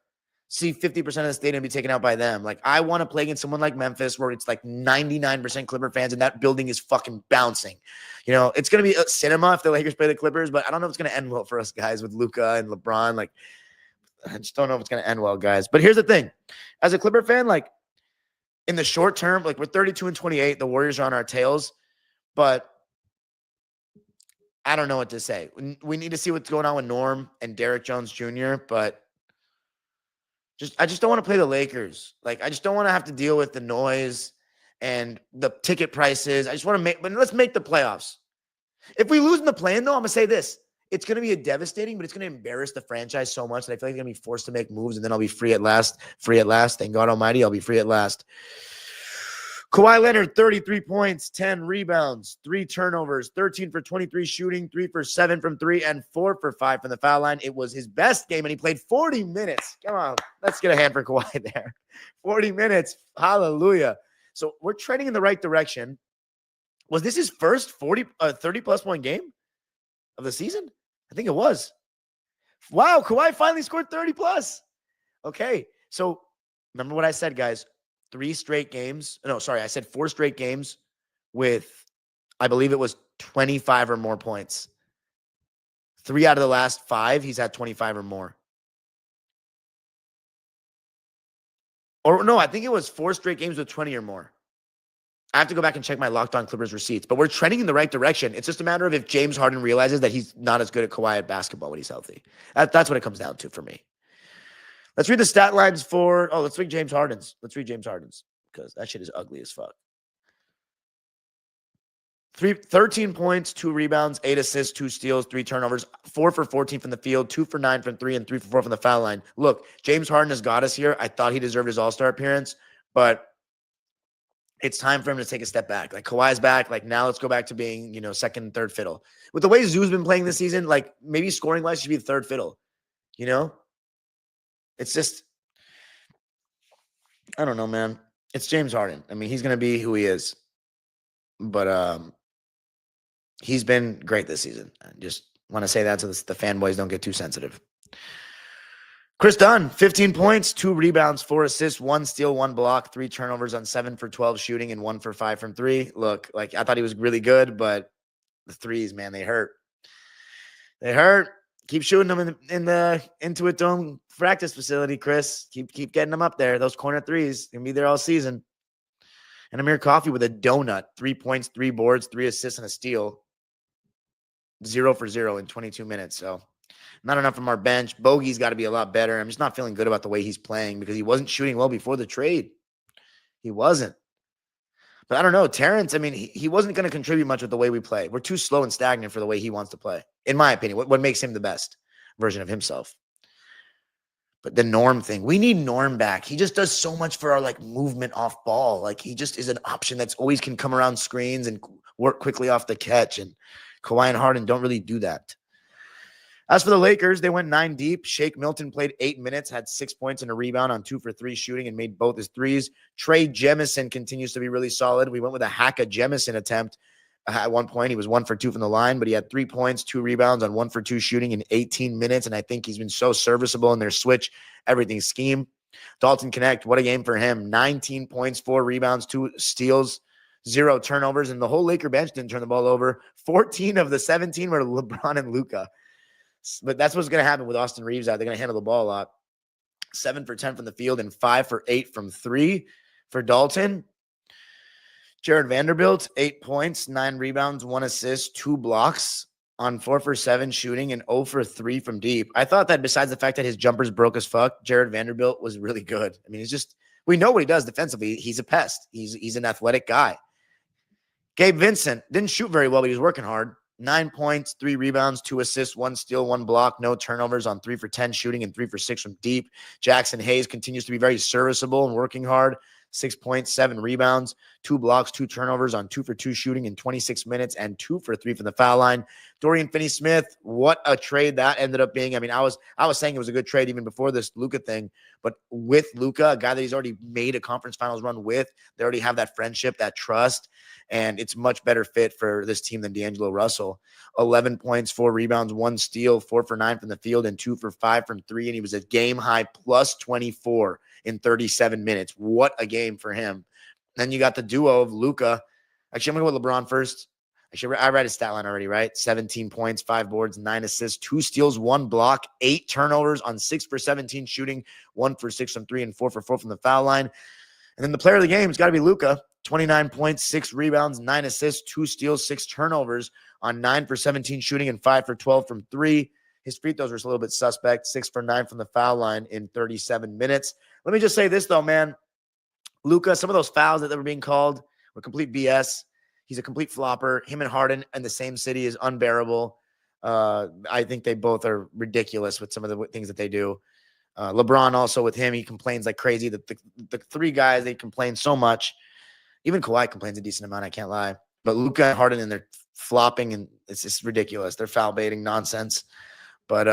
Speaker 3: see 50% of the stadium be taken out by them. Like, I want to play against someone like Memphis where it's like 99% Clipper fans and that building is fucking bouncing. You know, it's going to be a cinema if the Lakers play the Clippers, but I don't know if it's going to end well for us guys with Luka and LeBron. Like, I just don't know if it's going to end well, guys. But here's the thing. As a Clipper fan, like, in the short term, like, we're 32-28. The Warriors are on our tails. But I don't know what to say. We need to see what's going on with Norm and Derrick Jones Jr., but I just don't want to play the Lakers. Like, I just don't want to have to deal with the noise and the ticket prices. I just want to let's make the playoffs. If we lose in the play-in, though, I'm going to say this. It's going to be devastating, but it's going to embarrass the franchise so much that I feel like they're going to be forced to make moves, and then I'll be free at last. Free at last. Thank God Almighty, I'll be free at last. Kawhi Leonard, 33 points, 10 rebounds, 3 turnovers, 13 for 23 shooting, 3 for 7 from 3, and 4 for 5 from the foul line. It was his best game, and he played 40 minutes. Come on, let's get a hand for Kawhi there. 40 minutes. Hallelujah. So we're trending in the right direction. Was this his first 30-plus point game of the season? I think it was. Wow, Kawhi finally scored 30-plus. Okay, so remember what I said, guys. 3 straight games. No, sorry, I said 4 straight games with, I believe it was 25 or more points. 3 out of the last 5, he's had 25 or more. Or no, I think it was 4 straight games with 20 or more. I have to go back and check my Locked On Clippers receipts, but we're trending in the right direction. It's just a matter of if James Harden realizes that he's not as good at Kawhi at basketball when he's healthy. That's what it comes down to for me. Let's read the stat lines for, let's read James Harden's. Let's read James Harden's because that shit is ugly as fuck. 13 points, 2 rebounds, 8 assists, 2 steals, 3 turnovers, 4 for 14 from the field, 2 for 9 from 3, and 3 for 4 from the foul line. Look, James Harden has got us here. I thought he deserved his All-Star appearance, but it's time for him to take a step back. Like, Kawhi's back. Like, now let's go back to being, second and third fiddle. With the way Zoo's been playing this season, like, maybe scoring-wise, he should be the third fiddle. It's just, I don't know, man. It's James Harden. I mean, he's going to be who he is. But he's been great this season. I just want to say that so the fanboys don't get too sensitive. Chris Dunn, 15 points, 2 rebounds, 4 assists, 1 steal, 1 block, 3 turnovers on 7 for 12 shooting, and 1 for 5 from 3. Look, like, I thought he was really good, but the threes, man, they hurt. They hurt. Keep shooting them in the Intuit Dome practice facility, Chris. Keep getting them up there. Those corner threes, they're going to be there all season. And Amir Coffey with a donut. 3 points, 3 boards, 3 assists, and a steal. 0 for 0 in 22 minutes. So not enough from our bench. Bogey's got to be a lot better. I'm just not feeling good about the way he's playing because he wasn't shooting well before the trade. He wasn't. But I don't know. Terrence, I mean, he wasn't going to contribute much with the way we play. We're too slow and stagnant for the way he wants to play, in my opinion. What makes him the best version of himself. But the Norm thing, we need Norm back. He just does so much for our, like, movement off ball. Like, he just is an option that's always can come around screens and work quickly off the catch. And Kawhi and Harden don't really do that. As for the Lakers, they went 9 deep. Shake Milton played 8 minutes, had 6 points and a rebound on 2 for 3 shooting and made both his threes. Trey Jemison continues to be really solid. We went with a Haka Jemison attempt. At one point, he was 1 for 2 from the line, but he had 3 points, 2 rebounds on 1 for 2 shooting in 18 minutes. And I think he's been so serviceable in their switch, everything scheme. Dalton Connect, what a game for him. 19 points, 4 rebounds, 2 steals, 0 turnovers. And the whole Laker bench didn't turn the ball over. 14 of the 17 were LeBron and Luka. But that's what's going to happen with Austin Reeves out. They're going to handle the ball a lot. 7 for 10 from the field and 5 for 8 from 3 for Dalton. Jared Vanderbilt, 8 points, 9 rebounds, 1 assist, 2 blocks. on 4 for 7 shooting and 0 for 3 from deep. I thought that besides the fact that his jumpers broke as fuck, Jared Vanderbilt was really good. I mean, we know what he does defensively. He's a pest. He's an athletic guy. Gabe Vincent didn't shoot very well, but he was working hard. 9 points, 3 rebounds, 2 assists, 1 steal, 1 block, no turnovers on 3 for 10 shooting and 3 for 6 from deep. Jackson Hayes continues to be very serviceable and working hard. 6 points, 7 rebounds, 2 blocks, 2 turnovers on 2 for 2 shooting in 26 minutes and 2 for 3 from the foul line. Dorian Finney-Smith, what a trade that ended up being. I mean, I was saying it was a good trade even before this Luka thing, but with Luka, a guy that he's already made a conference finals run with, they already have that friendship, that trust, and it's much better fit for this team than D'Angelo Russell. 11 points, 4 rebounds, 1 steal, 4 for 9 from the field, and 2 for 5 from 3, and he was a game-high plus 24 in 37 minutes. What a game for him. Then you got the duo of Luka. Actually, I'm going to go with LeBron first. Actually, I read his stat line already, right? 17 points, 5 boards, 9 assists, 2 steals, 1 block, 8 turnovers on 6 for 17 shooting, 1 for 6 from 3, and 4 for 4 from the foul line. And then the player of the game has got to be Luka. 29 points, 6 rebounds, 9 assists, 2 steals, 6 turnovers on 9 for 17 shooting and 5 for 12 from 3. His free throws were a little bit suspect. 6 for 9 from the foul line in 37 minutes. Let me just say this, though, man. Luka, some of those fouls that were being called were complete BS. He's a complete flopper. Him and Harden in the same city is unbearable. I think they both are ridiculous with some of the things that they do. LeBron also with him, he complains like crazy. The 3 guys, they complain so much. Even Kawhi complains a decent amount, I can't lie. But Luka and Harden, and they're flopping, and it's just ridiculous. They're foul baiting nonsense. But,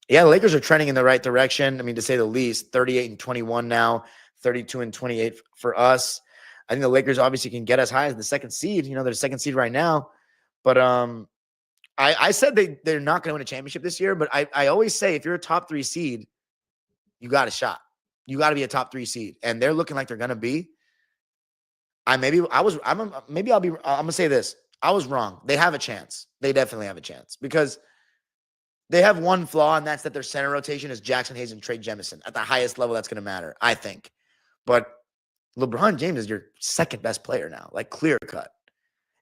Speaker 3: yeah, the Lakers are trending in the right direction. I mean, to say the least, 38-21 now, 32-28 for us. I think the Lakers obviously can get as high as the 2nd seed. You know, they're 2nd seed right now. But I said they're not going to win a championship this year. But I always say if you're a top 3 seed, you got a shot. You got to be a top 3 seed. And they're looking like they're going to be. I'm going to say this. I was wrong. They have a chance. They definitely have a chance because they have one flaw, and that's that their center rotation is Jackson Hayes and Trey Jemison. At the highest level, that's going to matter, I think. But LeBron James is your 2nd best player now, like clear cut.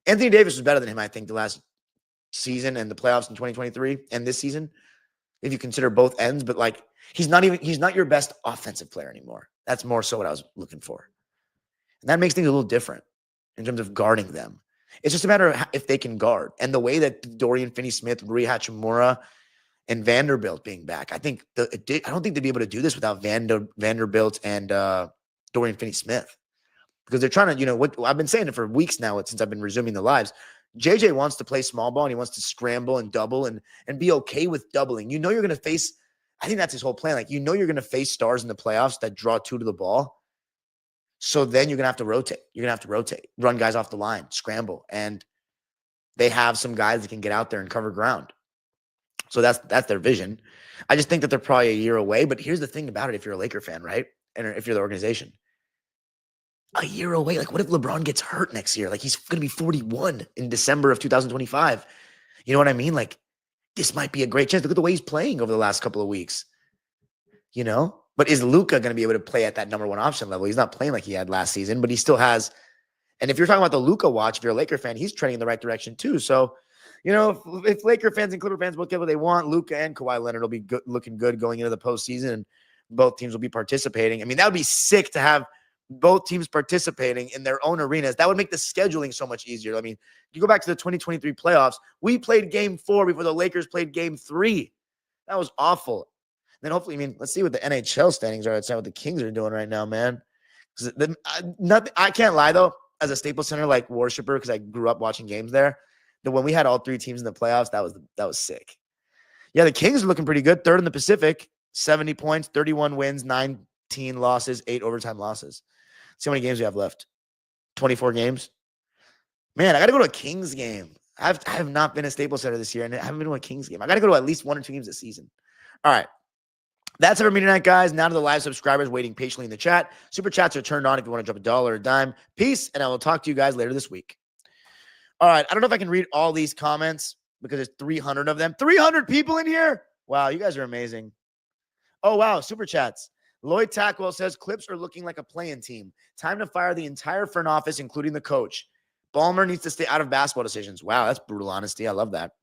Speaker 3: Anthony Davis was better than him, I think, the last season and the playoffs in 2023 and this season, if you consider both ends. But like, he's not your best offensive player anymore. That's more so what I was looking for. And that makes things a little different in terms of guarding them. It's just a matter of if they can guard. And the way that Dorian Finney-Smith, Rui Hachimura, and Vanderbilt being back, I don't think they'd be able to do this without Vanderbilt and Dorian Finney-Smith, because they're trying to, what I've been saying it for weeks now since I've been resuming the lives. JJ wants to play small ball, and he wants to scramble and double and be okay with doubling. You're going to face, I think that's his whole plan. Like, you're going to face stars in the playoffs that draw 2 to the ball. So then you're going to have to rotate. You're going to have to rotate, run guys off the line, scramble. And they have some guys that can get out there and cover ground. So that's their vision. I just think that they're probably a year away. But here's the thing about it. If you're a Laker fan, right? And if you're the organization, a year away. Like, what if LeBron gets hurt next year? Like, he's going to be 41 in December of 2025. You know what I mean? Like, this might be a great chance. Look at the way he's playing over the last couple of weeks. But is Luka going to be able to play at that number 1 option level? He's not playing like he had last season, but he still has. And if you're talking about the Luka watch, if you're a Laker fan, he's trending in the right direction too. So, if Laker fans and Clipper fans both get what they want, Luka and Kawhi Leonard will be looking good going into the postseason, and both teams will be participating. I mean, that would be sick to have both teams participating in their own arenas. That would make the scheduling so much easier. I mean, you go back to the 2023 playoffs. We played game 4 before the Lakers played game 3. That was awful. Then hopefully, let's see what the NHL standings are. Let's see what the Kings are doing right now, man. I can't lie, though, as a Staples Center like worshiper, because I grew up watching games there, that when we had all 3 teams in the playoffs, that was sick. Yeah, the Kings are looking pretty good. 3rd in the Pacific, 70 points, 31 wins, 19 losses, 8 overtime losses. See how many games we have left. 24 games. Man, I got to go to a Kings game. I have not been a Staples Center this year, and I haven't been to a Kings game. I got to go to at least 1 or 2 games this season. All right. That's it for me tonight, guys. Now to the live subscribers waiting patiently in the chat. Super chats are turned on if you want to drop $1 or a dime. Peace, and I will talk to you guys later this week. All right. I don't know if I can read all these comments because there's 300 of them. 300 people in here? Wow, you guys are amazing. Oh, wow. Super chats. Lloyd Tackwell says, Clips are looking like a play-in team. Time to fire the entire front office, including the coach. Ballmer needs to stay out of basketball decisions. Wow, that's brutal honesty. I love that.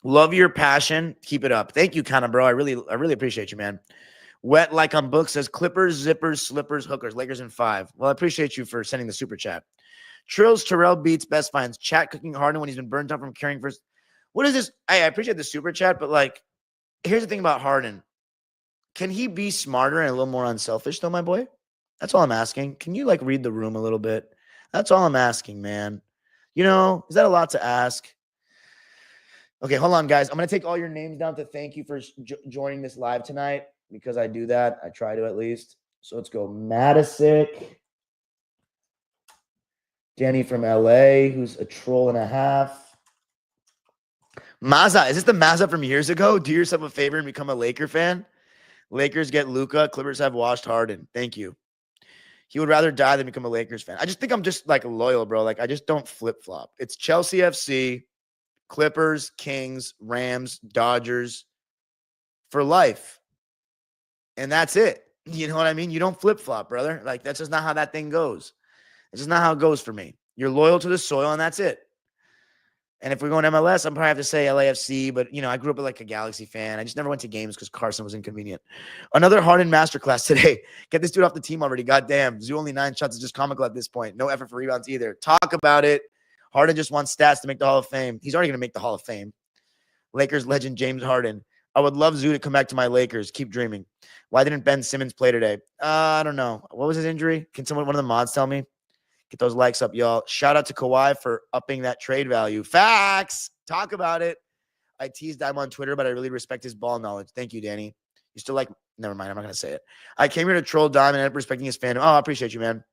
Speaker 3: Love your passion. Keep it up. Thank you, kind of bro. I really appreciate you, man. Wet like on book says Clippers, zippers, slippers, hookers, Lakers in 5. Well, I appreciate you for sending the super chat. Trills, Terrell beats best finds. Chat cooking Harden when he's been burnt out from caring for. What is this? I appreciate the super chat, but like, here's the thing about Harden. Can he be smarter and a little more unselfish, though, my boy? That's all I'm asking. Can you like read the room a little bit? That's all I'm asking, man. You know, is that a lot to ask? Okay, hold on, guys. I'm going to take all your names down to thank you for joining this live tonight because I do that. I try to at least. So let's go. Matisic. Danny from LA, who's a troll and a half. Mazza. Is this the Mazza from years ago? Do yourself a favor and become a Laker fan. Lakers get Luka. Clippers have washed Harden. Thank you. He would rather die than become a Lakers fan. I just think I'm just like loyal, bro. Like I just don't flip-flop. It's Chelsea FC, Clippers, Kings, Rams, Dodgers for life. And that's it. You know what I mean? You don't flip-flop, brother. Like that's just not how that thing goes. It's just not how it goes for me. You're loyal to the soil and that's it. And if we're going MLS, I'm probably have to say LAFC, but you know, I grew up like a Galaxy fan. I just never went to games because Carson was inconvenient. Another Harden masterclass today. Get this dude off the team already. Goddamn. Zoo only 9 shots is just comical at this point. No effort for rebounds either. Talk about it. Harden just wants stats to make the Hall of Fame. He's already going to make the Hall of Fame. Lakers legend James Harden. I would love Zoo to come back to my Lakers. Keep dreaming. Why didn't Ben Simmons play today? I don't know. What was his injury? Can one of the mods tell me? Get those likes up, y'all. Shout out to Kawhi for upping that trade value. Facts. Talk about it. I teased him on Twitter, but I really respect his ball knowledge. Thank you, Danny. You still like, never mind. I'm not going to say it. I came here to troll Dime and ended up respecting his fandom. Oh, I appreciate you, man.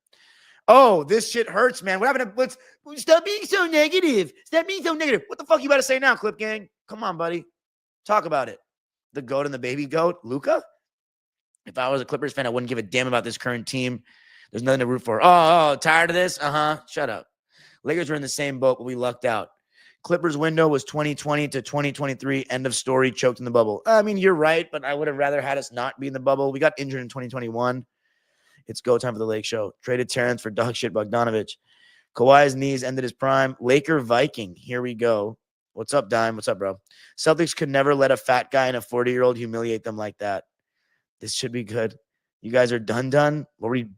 Speaker 3: Oh, this shit hurts, man. What happened to, stop being so negative. Stop being so negative. What the fuck you about to say now, Clip Gang? Come on, buddy. Talk about it. The GOAT and the baby GOAT, Luka? If I was a Clippers fan, I wouldn't give a damn about this current team. There's nothing to root for. Oh, tired of this? Shut up. Lakers were in the same boat, but we lucked out. Clippers window was 2020 to 2023. End of story. Choked in the bubble. I mean, you're right, but I would have rather had us not be in the bubble. We got injured in 2021. It's go time for the Lake Show. Traded Terrence for dog shit Bogdanovich. Kawhi's knees ended his prime. Laker Viking. Here we go. What's up, Dime? What's up, bro? Celtics could never let a fat guy and a 40-year-old humiliate them like that. This should be good. You guys are done. What were you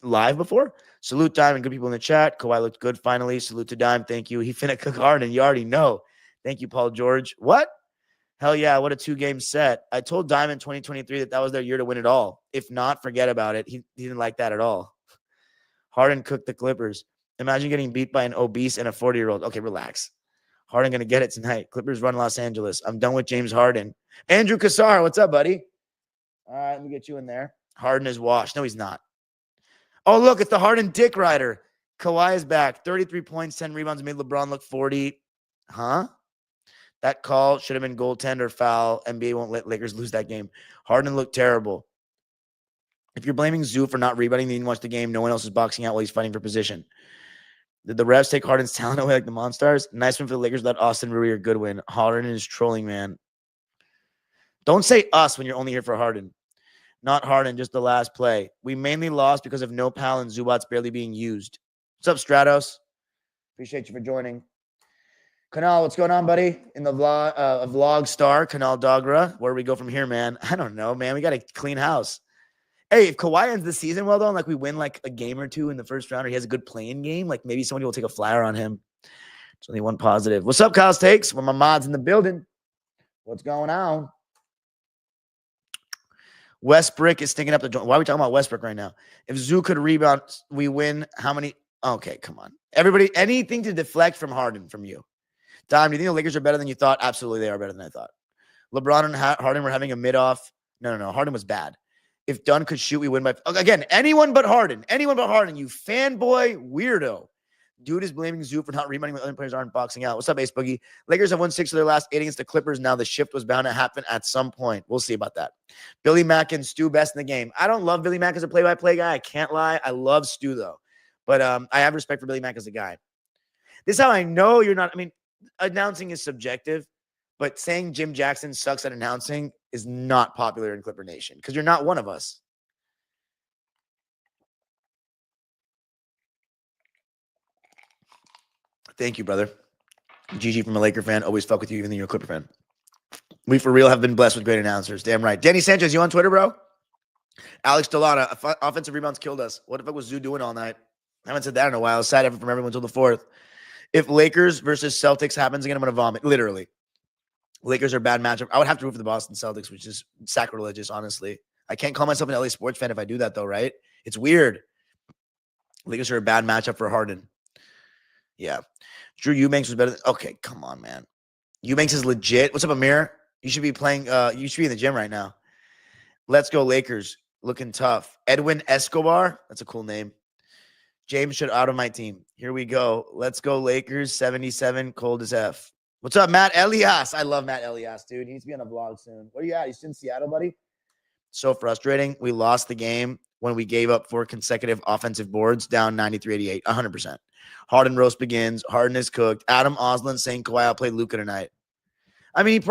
Speaker 3: live before? Salute Dime and good people in the chat. Kawhi looked good finally. Salute to Dime. Thank you. He finna cook hard and you already know. Thank you, Paul George. What? Hell yeah. What a 2-game set. I told Dime in 2023 that was their year to win it all. If not, forget about it. He didn't like that at all. Harden cooked the Clippers. Imagine getting beat by an obese and a 40-year-old. Okay, relax. Harden going to get it tonight. Clippers run Los Angeles. I'm done with James Harden. Andrew Cassar, what's up, buddy? All right, let me get you in there. Harden is washed. No, he's not. Oh, look, it's the Harden dick rider. Kawhi is back. 33 points, 10 rebounds, made LeBron look 40. Huh? That call should have been goaltender foul. NBA won't let Lakers lose that game. Harden looked terrible. If you're blaming Zoo for not rebounding, then you didn't watch the game. No one else is boxing out while he's fighting for position. Did the refs take Harden's talent away like the Monstars? Nice win for the Lakers without Austin Rui or Goodwin. Harden is trolling, man. Don't say us when you're only here for Harden. Not Harden, just the last play. We mainly lost because of no pal and Zubats barely being used. What's up, Stratos? Appreciate you for joining. Kanal, what's going on, buddy? In the vlog star, Kanal Dogra. Where do we go from here, man? I don't know, man. We got a clean house. Hey, if Kawhi ends the season well, though, and like we win like a game or two in the first round, or he has a good playing game, like maybe somebody will take a flyer on him. It's only one positive. What's up, Kyle's Takes? One of my mods in the building. What's going on? Westbrook is sticking up the joint. Why are we talking about Westbrook right now? If Zoo could rebound, we win. How many? Okay, come on. Everybody, anything to deflect from Harden from you. Dime, do you think the Lakers are better than you thought? Absolutely, they are better than I thought. LeBron and Harden were having a mid-off. No. Harden was bad. If Dunn could shoot, we win by... Again, anyone but Harden. Anyone but Harden, you fanboy weirdo. Dude is blaming Zoo for not rebounding when other players aren't boxing out. What's up, Ace Boogie? Lakers have won 6 of their last 8 against the Clippers. Now the shift was bound to happen at some point. We'll see about that. Billy Mack and Stu best in the game. I don't love Billy Mack as a play-by-play guy. I can't lie. I love Stu, though. But I have respect for Billy Mack as a guy. This is how I know you're not... I mean, announcing is subjective, but saying Jim Jackson sucks at announcing is not popular in Clipper Nation because you're not one of us. Thank you, brother. GG from a Laker fan. Always fuck with you, even though you're a Clipper fan. We, for real, have been blessed with great announcers. Damn right. Danny Sanchez, you on Twitter, bro? Alex Delana, offensive rebounds killed us. What the fuck was Zoo doing all night? I haven't said that in a while. Side effort from everyone until the 4th. If Lakers versus Celtics happens again, I'm going to vomit. Literally. Lakers are a bad matchup. I would have to root for the Boston Celtics, which is sacrilegious, honestly. I can't call myself an LA sports fan if I do that, though, right? It's weird. Lakers are a bad matchup for Harden. Yeah. Drew Eubanks was better than... Okay, come on, man. Eubanks is legit. What's up, Amir? You should be playing... you should be in the gym right now. Let's go Lakers. Looking tough. Edwin Escobar. That's a cool name. James should out of my team. Here we go. Let's go Lakers. 77. Cold as F. What's up, Matt Elias? I love Matt Elias, dude. He needs to be on a vlog soon. Where are you at? You still in Seattle, buddy? So frustrating. We lost the game when we gave up 4 consecutive offensive boards, down 93-88. 100%. Harden roast begins. Harden is cooked. Adam Oslin saying Kawhi outplayed Luka tonight. I mean,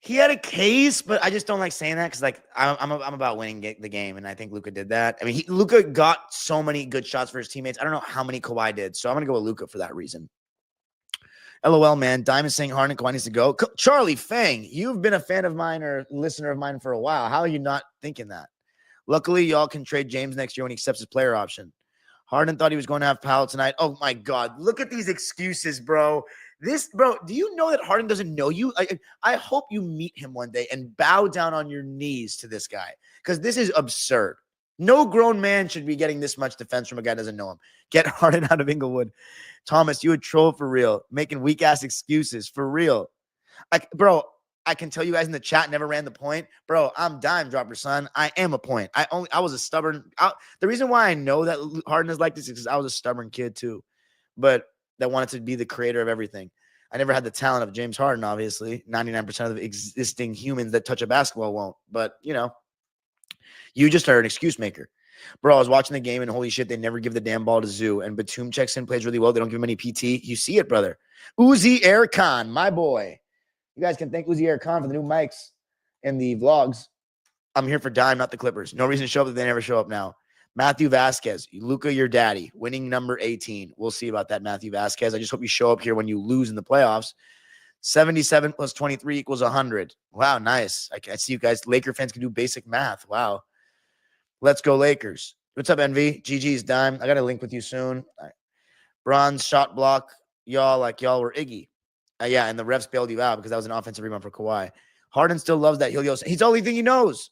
Speaker 3: he had a case, but I just don't like saying that because, like, I'm about winning the game, and I think Luka did that. I mean, Luka got so many good shots for his teammates. I don't know how many Kawhi did, so I'm going to go with Luka for that reason. LOL, man. Diamond saying Harden Kawhi needs to go. Charlie Fang, you've been a fan of mine or listener of mine for a while. How are you not thinking that? Luckily, y'all can trade James next year when he accepts his player option. Harden thought he was going to have Powell tonight. Oh, my God. Look at these excuses, bro. Do you know that Harden doesn't know you? I hope you meet him one day and bow down on your knees to this guy because this is absurd. No grown man should be getting this much defense from a guy who doesn't know him. Get Harden out of Inglewood. Thomas, you a troll for real. Making weak-ass excuses for real. Bro, I can tell you guys in the chat never ran the point. Bro, I'm dime dropper, son. I am a point. I was a stubborn. The reason why I know that Harden is like this is because I was a stubborn kid too. But that wanted to be the creator of everything. I never had the talent of James Harden, obviously. 99% of the existing humans that touch a basketball won't. But, you know, you just are an excuse maker. Bro, I was watching the game, and holy shit, they never give the damn ball to Zoo. And Batum checks in, plays really well. They don't give him any PT. You see it, brother. Uzi Air Khan, my boy. You guys can thank Uzi Air Khan for the new mics and the vlogs. I'm here for dime, not the Clippers. No reason to show up if they never show up now. Matthew Vasquez, Luka, your daddy, winning number 18. We'll see about that, Matthew Vasquez. I just hope you show up here when you lose in the playoffs. 77 plus 23 equals 100. Wow, nice. I see you guys. Laker fans can do basic math. Wow. Let's go Lakers. What's up, NV? GG's dime. I got to link with you soon. Bronze shot block. Y'all like were Iggy. Yeah, and the refs bailed you out because that was an offensive rebound for Kawhi. Harden still loves that Helio. He's the only thing he knows.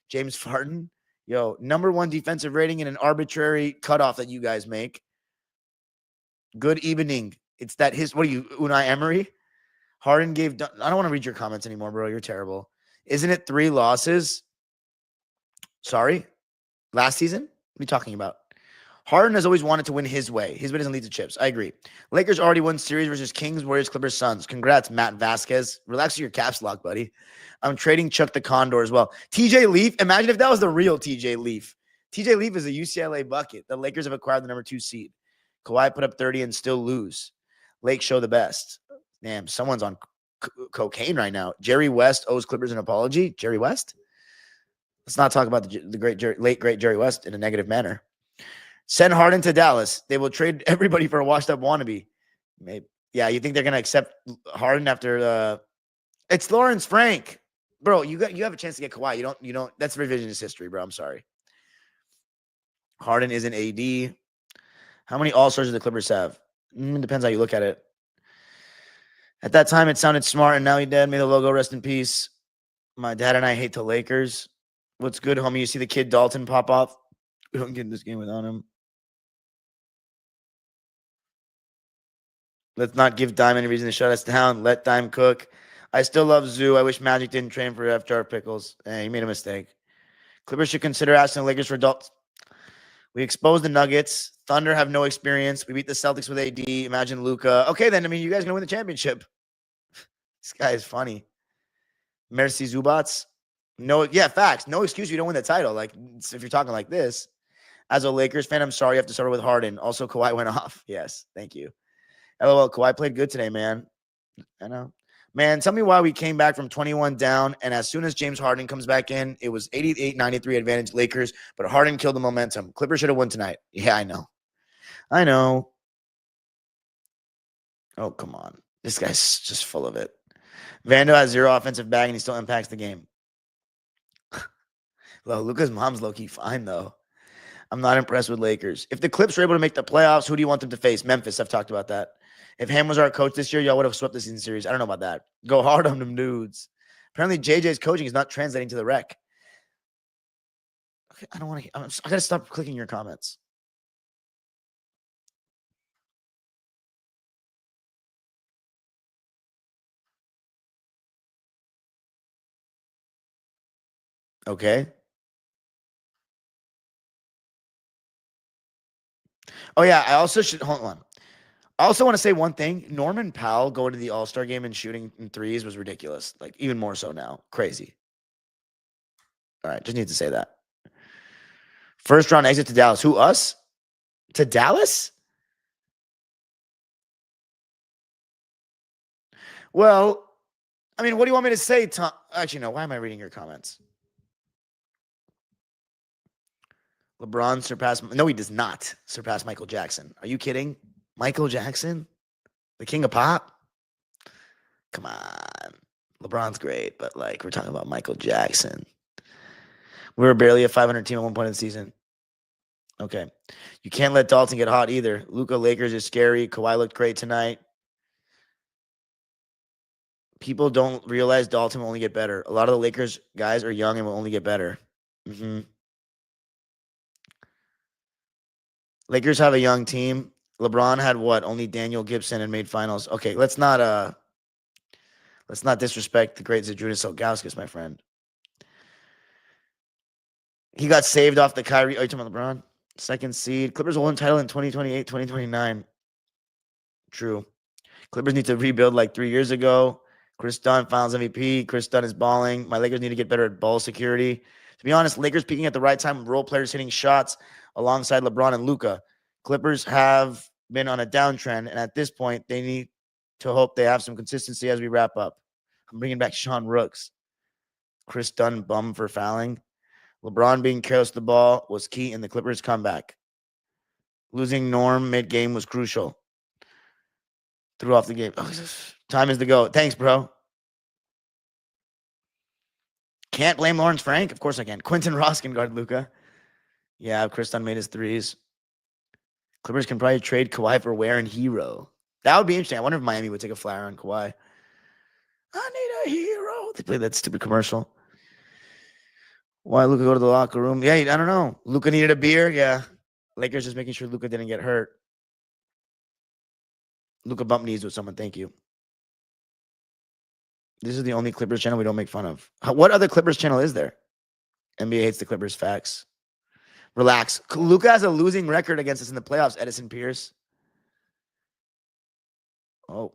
Speaker 3: James Harden. Yo, number 1 defensive rating in an arbitrary cutoff that you guys make. Good evening. It's that what are you, Unai Emery? Harden gave, I don't want to read your comments anymore, bro. You're terrible. Isn't it 3 losses? Sorry? Last season? What are you talking about? Harden has always wanted to win his way. His way doesn't lead to chips. I agree. Lakers already won series versus Kings, Warriors, Clippers, Suns. Congrats, Matt Vasquez. Relax with your caps lock, buddy. I'm trading Chuck the Condor as well. TJ Leaf. Imagine if that was the real TJ Leaf. TJ Leaf is a UCLA bucket. The Lakers have acquired the number 2 seed. Kawhi put up 30 and still lose. Lake show the best. Damn, someone's on cocaine right now. Jerry West owes Clippers an apology. Jerry West? Let's not talk about the late great Jerry West in a negative manner. Send Harden to Dallas. They will trade everybody for a washed-up wannabe. Maybe. Yeah, you think they're gonna accept Harden after? It's Lawrence Frank, bro. You have a chance to get Kawhi. You don't. That's revisionist history, bro. I'm sorry. Harden isn't AD. How many All-Stars do the Clippers have? Depends how you look at it. At that time, it sounded smart, and now he's dead. May the logo rest in peace. My dad and I hate the Lakers. What's good, homie? You see the kid Dalton pop off? We don't get in this game without him. Let's not give Dime any reason to shut us down. Let Dime cook. I still love Zoo. I wish Magic didn't train for F-Jar Pickles. He made a mistake. Clippers should consider asking the Lakers for adults. We exposed the Nuggets. Thunder have no experience. We beat the Celtics with AD. Imagine Luka. Okay, then. I mean, you guys are going to win the championship. This guy is funny. Merci Zubats. No, yeah, facts. No excuse you don't win the title. Like, if you're talking like this. As a Lakers fan, I'm sorry you have to start with Harden. Also, Kawhi went off. Yes, thank you. LOL, Kawhi played good today, man. I know. Man, tell me why we came back from 21 down, and as soon as James Harden comes back in, it was 88-93 advantage Lakers, but Harden killed the momentum. Clippers should have won tonight. Yeah, I know. Oh, come on. This guy's just full of it. Vando has 0 offensive bag, and he still impacts the game. Luka's mom's low-key fine, though. I'm not impressed with Lakers. If the Clips are able to make the playoffs, who do you want them to face? Memphis. I've talked about that. If Ham was our coach this year, y'all would have swept the season series. I don't know about that. Go hard on them dudes. Apparently, JJ's coaching is not translating to the rec. Okay, I don't want to. I got to stop clicking your comments. Okay. Oh, yeah. I also should. Hold on. I also want to say one thing. Norman Powell going to the All-Star game and shooting in threes was ridiculous. Like, even more so now. Crazy. All right. Just need to say that. First round exit to Dallas. Who, us? To Dallas? Well, I mean, what do you want me to say, Tom? Actually, no. Why am I reading your comments? LeBron surpassed. No, he does not surpass Michael Jackson. Are you kidding? Michael Jackson? The king of pop? Come on. LeBron's great, but like, we're talking about Michael Jackson. We were barely a 500 team at one point in the season. Okay. You can't let Dalton get hot either. Luka Lakers is scary. Kawhi looked great tonight. People don't realize Dalton will only get better. A lot of the Lakers guys are young and will only get better. Lakers have a young team. LeBron had what? Only Daniel Gibson and made finals. Okay, let's not disrespect the great Zydrunas Ilgauskas, my friend. He got saved off the Kyrie. Are you talking about LeBron? Second seed. Clippers will win title in 2028, 2029. True. Clippers need to rebuild like 3 years ago. Chris Dunn, Finals MVP. Chris Dunn is balling. My Lakers need to get better at ball security. To be honest, Lakers peaking at the right time. Role players hitting shots alongside LeBron and Luka. Clippers have been on a downtrend, and at this point, they need to hope they have some consistency as we wrap up. I'm bringing back Sean Rooks. Chris Dunn bum for fouling. LeBron being careless with the ball was key in the Clippers' comeback. Losing Norm mid-game was crucial. Threw off the game. Oh, time is to go. Thanks, bro. Can't blame Lawrence Frank? Of course I can. Quentin Ross can guard Luka. Yeah, Chris Dunn made his threes. Clippers can probably trade Kawhi for Ware and Hero. That would be interesting. I wonder if Miami would take a flyer on Kawhi. I need a hero. They played that stupid commercial. Why Luka go to the locker room? Yeah, I don't know. Luka needed a beer. Yeah. Lakers just making sure Luka didn't get hurt. Luka bumped knees with someone. Thank you. This is the only Clippers channel we don't make fun of. What other Clippers channel is there? NBA hates the Clippers. Facts. Relax. Luka has a losing record against us in the playoffs. Edison Pierce. Oh.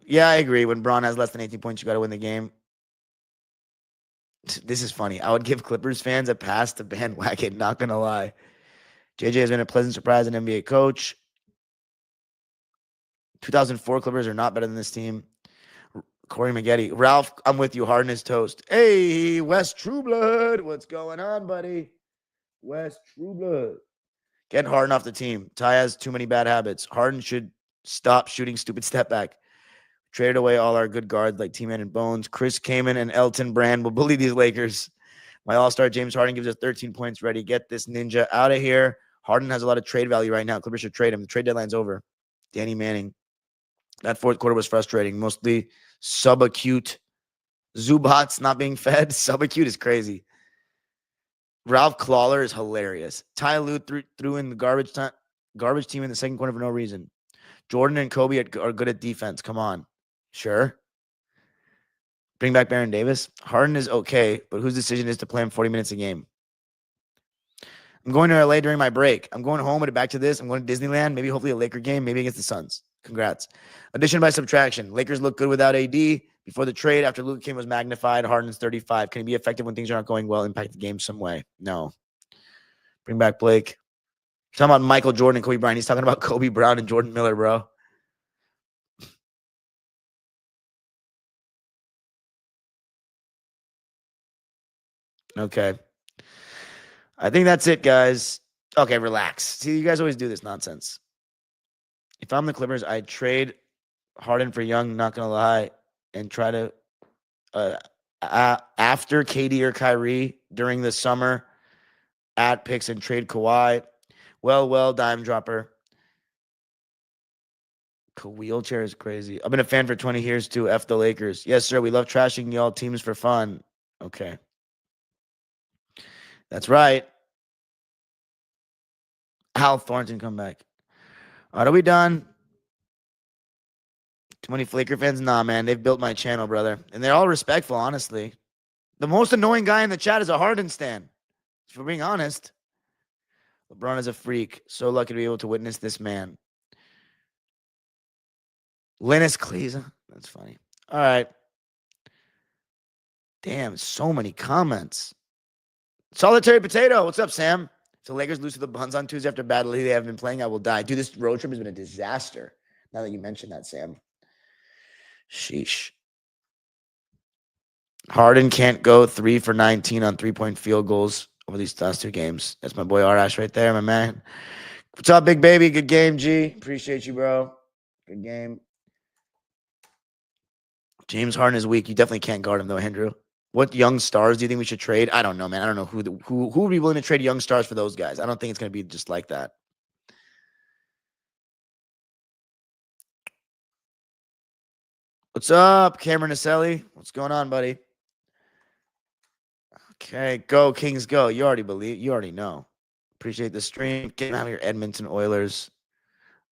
Speaker 3: Yeah, I agree. When Braun has less than 18 points, you got to win the game. This is funny. I would give Clippers fans a pass to bandwagon. Not going to lie. JJ has been a pleasant surprise and NBA coach. 2004 Clippers are not better than this team. Corey Maggette. Ralph, I'm with you. Harden is toast. Hey, West Trueblood. What's going on, buddy? West Trueblood. Get Harden off the team. Ty has too many bad habits. Harden should stop shooting stupid step back. Traded away all our good guards like T-Man and Bones. Chris Kaman and Elton Brand will bully these Lakers. My all-star James Harden gives us 13 points ready. Get this ninja out of here. Harden has a lot of trade value right now. Clippers should trade him. The trade deadline's over. Danny Manning. That fourth quarter was frustrating. Mostly subacute. Zubats not being fed. Subacute is crazy. Ralph Clawler is hilarious. Ty Lue threw in the garbage team in the second quarter for no reason. Jordan and Kobe are good at defense. Come on. Sure. Bring back Baron Davis. Harden is okay, but whose decision is to play him 40 minutes a game? I'm going to LA during my break. I'm going home and back to this. I'm going to Disneyland. Maybe hopefully a Laker game. Maybe against the Suns. Congrats. Addition by subtraction. Lakers look good without AD. Before the trade, after Luka came was magnified. Harden's 35. Can he be effective when things are not going well? Impact the game some way? No. Bring back Blake. He's talking about Michael Jordan and Kobe Bryant. He's talking about Kobe Brown and Jordan Miller, bro. Okay. I think that's it, guys. Okay, relax. See, you guys always do this nonsense. If I'm the Clippers, I'd trade Harden for Young, not going to lie, and try to, after KD or Kyrie during the summer, add picks and trade Kawhi. Well, dime dropper. Wheelchair is crazy. I've been a fan for 20 years too. F the Lakers. Yes, sir. We love trashing y'all teams for fun. Okay. That's right. Hal Thornton come back. All right, are we done? Too many Laker fans? Nah, man. They've built my channel, brother. And they're all respectful, honestly. The most annoying guy in the chat is a Harden stan. If we're being honest. LeBron is a freak. So lucky to be able to witness this man. Linus Cleesa. That's funny. All right. Damn, so many comments. Solitary Potato. What's up, Sam? If the Lakers lose to the Buns on Tuesday after bad league they haven't been playing, I will die. Dude, this road trip has been a disaster. Now that you mentioned that, Sam. Sheesh. Harden can't go 3 for 19 on 3-point field goals over these last 2 games. That's my boy Arash right there, my man. What's up, big baby? Good game, G. Appreciate you, bro. Good game. James Harden is weak. You definitely can't guard him, though, Andrew. What young stars do you think we should trade? I don't know, man. I don't know who would be willing to trade young stars for those guys. I don't think it's going to be just like that. What's up, Cameron Naselli? What's going on, buddy? Okay, go Kings, go. You already know. Appreciate the stream. Get out of your Edmonton Oilers.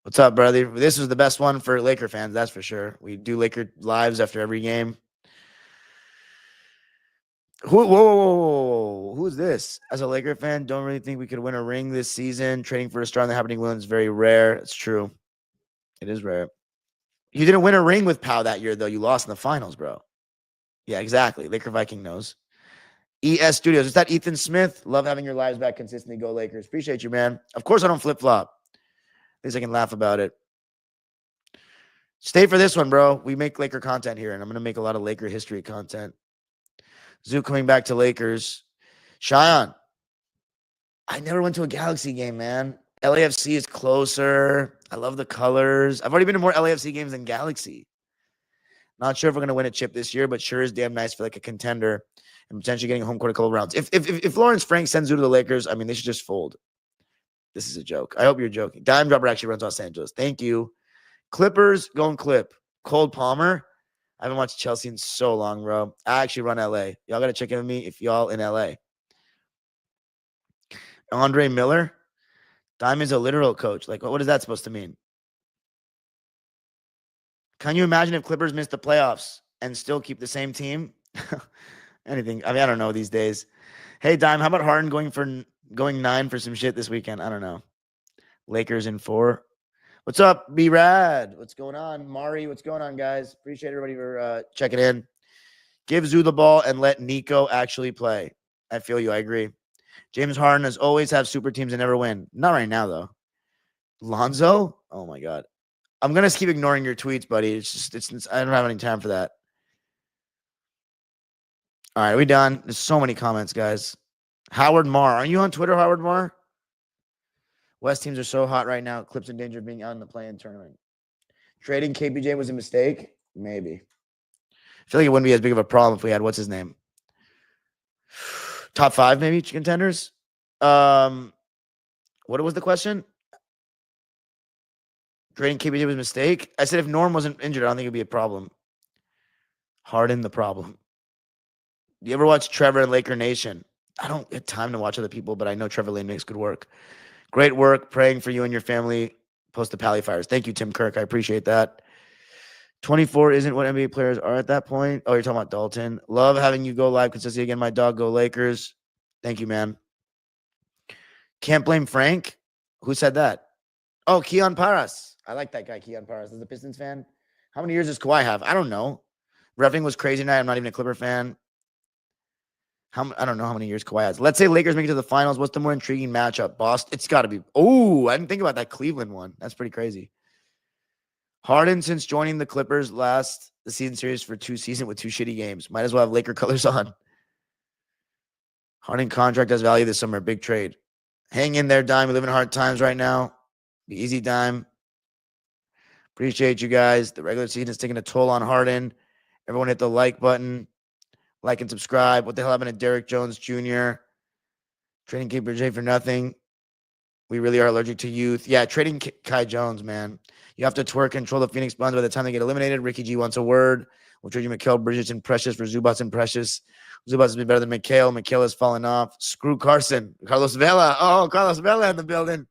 Speaker 3: What's up, brother? This was the best one for Laker fans, that's for sure. We do Laker lives after every game. Whoa. Who is this? As a Laker fan, don't really think we could win a ring this season. Trading for a star in the happening win is very rare. It's true. It is rare. You didn't win a ring with Powell that year, though. You lost in the finals, bro. Yeah, exactly. Laker Viking knows. ES Studios. Is that Ethan Smith? Love having your lives back consistently. Go Lakers. Appreciate you, man. Of course I don't flip-flop. At least I can laugh about it. Stay for this one, bro. We make Laker content here, and I'm going to make a lot of Laker history content. Zoo coming back to Lakers. Cheyenne. I never went to a Galaxy game, man. LAFC is closer. I love the colors. I've already been to more LAFC games than Galaxy. Not sure if we're going to win a chip this year, but sure is damn nice for like a contender and potentially getting a home court a couple rounds. If Lawrence Frank sends you to the Lakers, I mean, they should just fold. This is a joke. I hope you're joking. Dime Dropper actually runs Los Angeles. Thank you. Clippers, going Clip. Cold Palmer. I haven't watched Chelsea in so long, bro. I actually run LA. Y'all got to check in with me if y'all in LA. Andre Miller. Dime is a literal coach. Like, what is that supposed to mean? Can you imagine if Clippers missed the playoffs and still keep the same team? Anything. I mean, I don't know these days. Hey, Dime, how about Harden going 9 for some shit this weekend? I don't know. Lakers in 4. What's up, B-Rad? What's going on? Mari, what's going on, guys? Appreciate everybody for checking in. Give Zoo the ball and let Nico actually play. I feel you. I agree. James Harden has always have super teams and never win. Not right now, though. Lonzo? Oh, my God. I'm going to keep ignoring your tweets, buddy. It's I don't have any time for that. All right, we done? There's so many comments, guys. Howard Marr. Are you on Twitter, Howard Marr? West teams are so hot right now. Clips in danger of being out in the play-in tournament. Trading KPJ was a mistake? Maybe. I feel like it wouldn't be as big of a problem if we had, what's his name? Top 5, maybe, contenders? What was the question? Trading KPJ was a mistake? I said if Norm wasn't injured, I don't think it'd be a problem. Harden, the problem. You ever watch Trevor and Laker Nation? I don't get time to watch other people, but I know Trevor Lane makes good work. Great work. Praying for you and your family. Post the Pally Fires. Thank you, Tim Kirk. I appreciate that. 24 isn't what NBA players are at that point. Oh, you're talking about Dalton. Love having you go live consistently again. My dog, go Lakers. Thank you, man. Can't blame Frank. Who said that? Oh, Keon Paras. I like that guy, Keon Paras. Is a Pistons fan. How many years does Kawhi have? I don't know. Reffing was crazy tonight. I'm not even a Clipper fan. I don't know how many years Kawhi has. Let's say Lakers make it to the finals. What's the more intriguing matchup? Boston. It's got to be. Oh, I didn't think about that Cleveland one. That's pretty crazy. Harden, since joining the Clippers the season series for 2 seasons with 2 shitty games. Might as well have Laker colors on. Harden contract has value this summer. Big trade. Hang in there, Dime. We live in hard times right now. Be easy, Dime. Appreciate you guys. The regular season is taking a toll on Harden. Everyone hit the like button. Like and subscribe. What the hell happened to Derrick Jones Jr.? Trading KPJ for nothing. We really are allergic to youth. Yeah, trading Kai Jones, man. You have to twerk control the Phoenix Suns by the time they get eliminated. Ricky G wants a word. We'll trade you Mikal Bridges and Precious for Zubats and Precious. Zubats has been better than Mikal. Mikal has fallen off. Screw Carson. Carlos Vela. Oh, Carlos Vela in the building.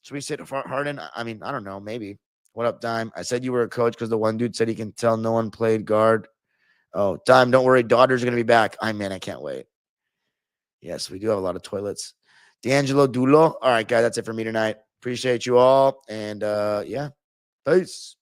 Speaker 3: Should we sit for Harden? I mean, I don't know. Maybe. What up, Dime? I said you were a coach because the one dude said he can tell no one played guard. Oh, Dime, don't worry. Daughters are going to be back. I can't wait. Yes, we do have a lot of toilets. D'Angelo Dulo. All right, guys, that's it for me tonight. Appreciate you all. And, yeah, peace.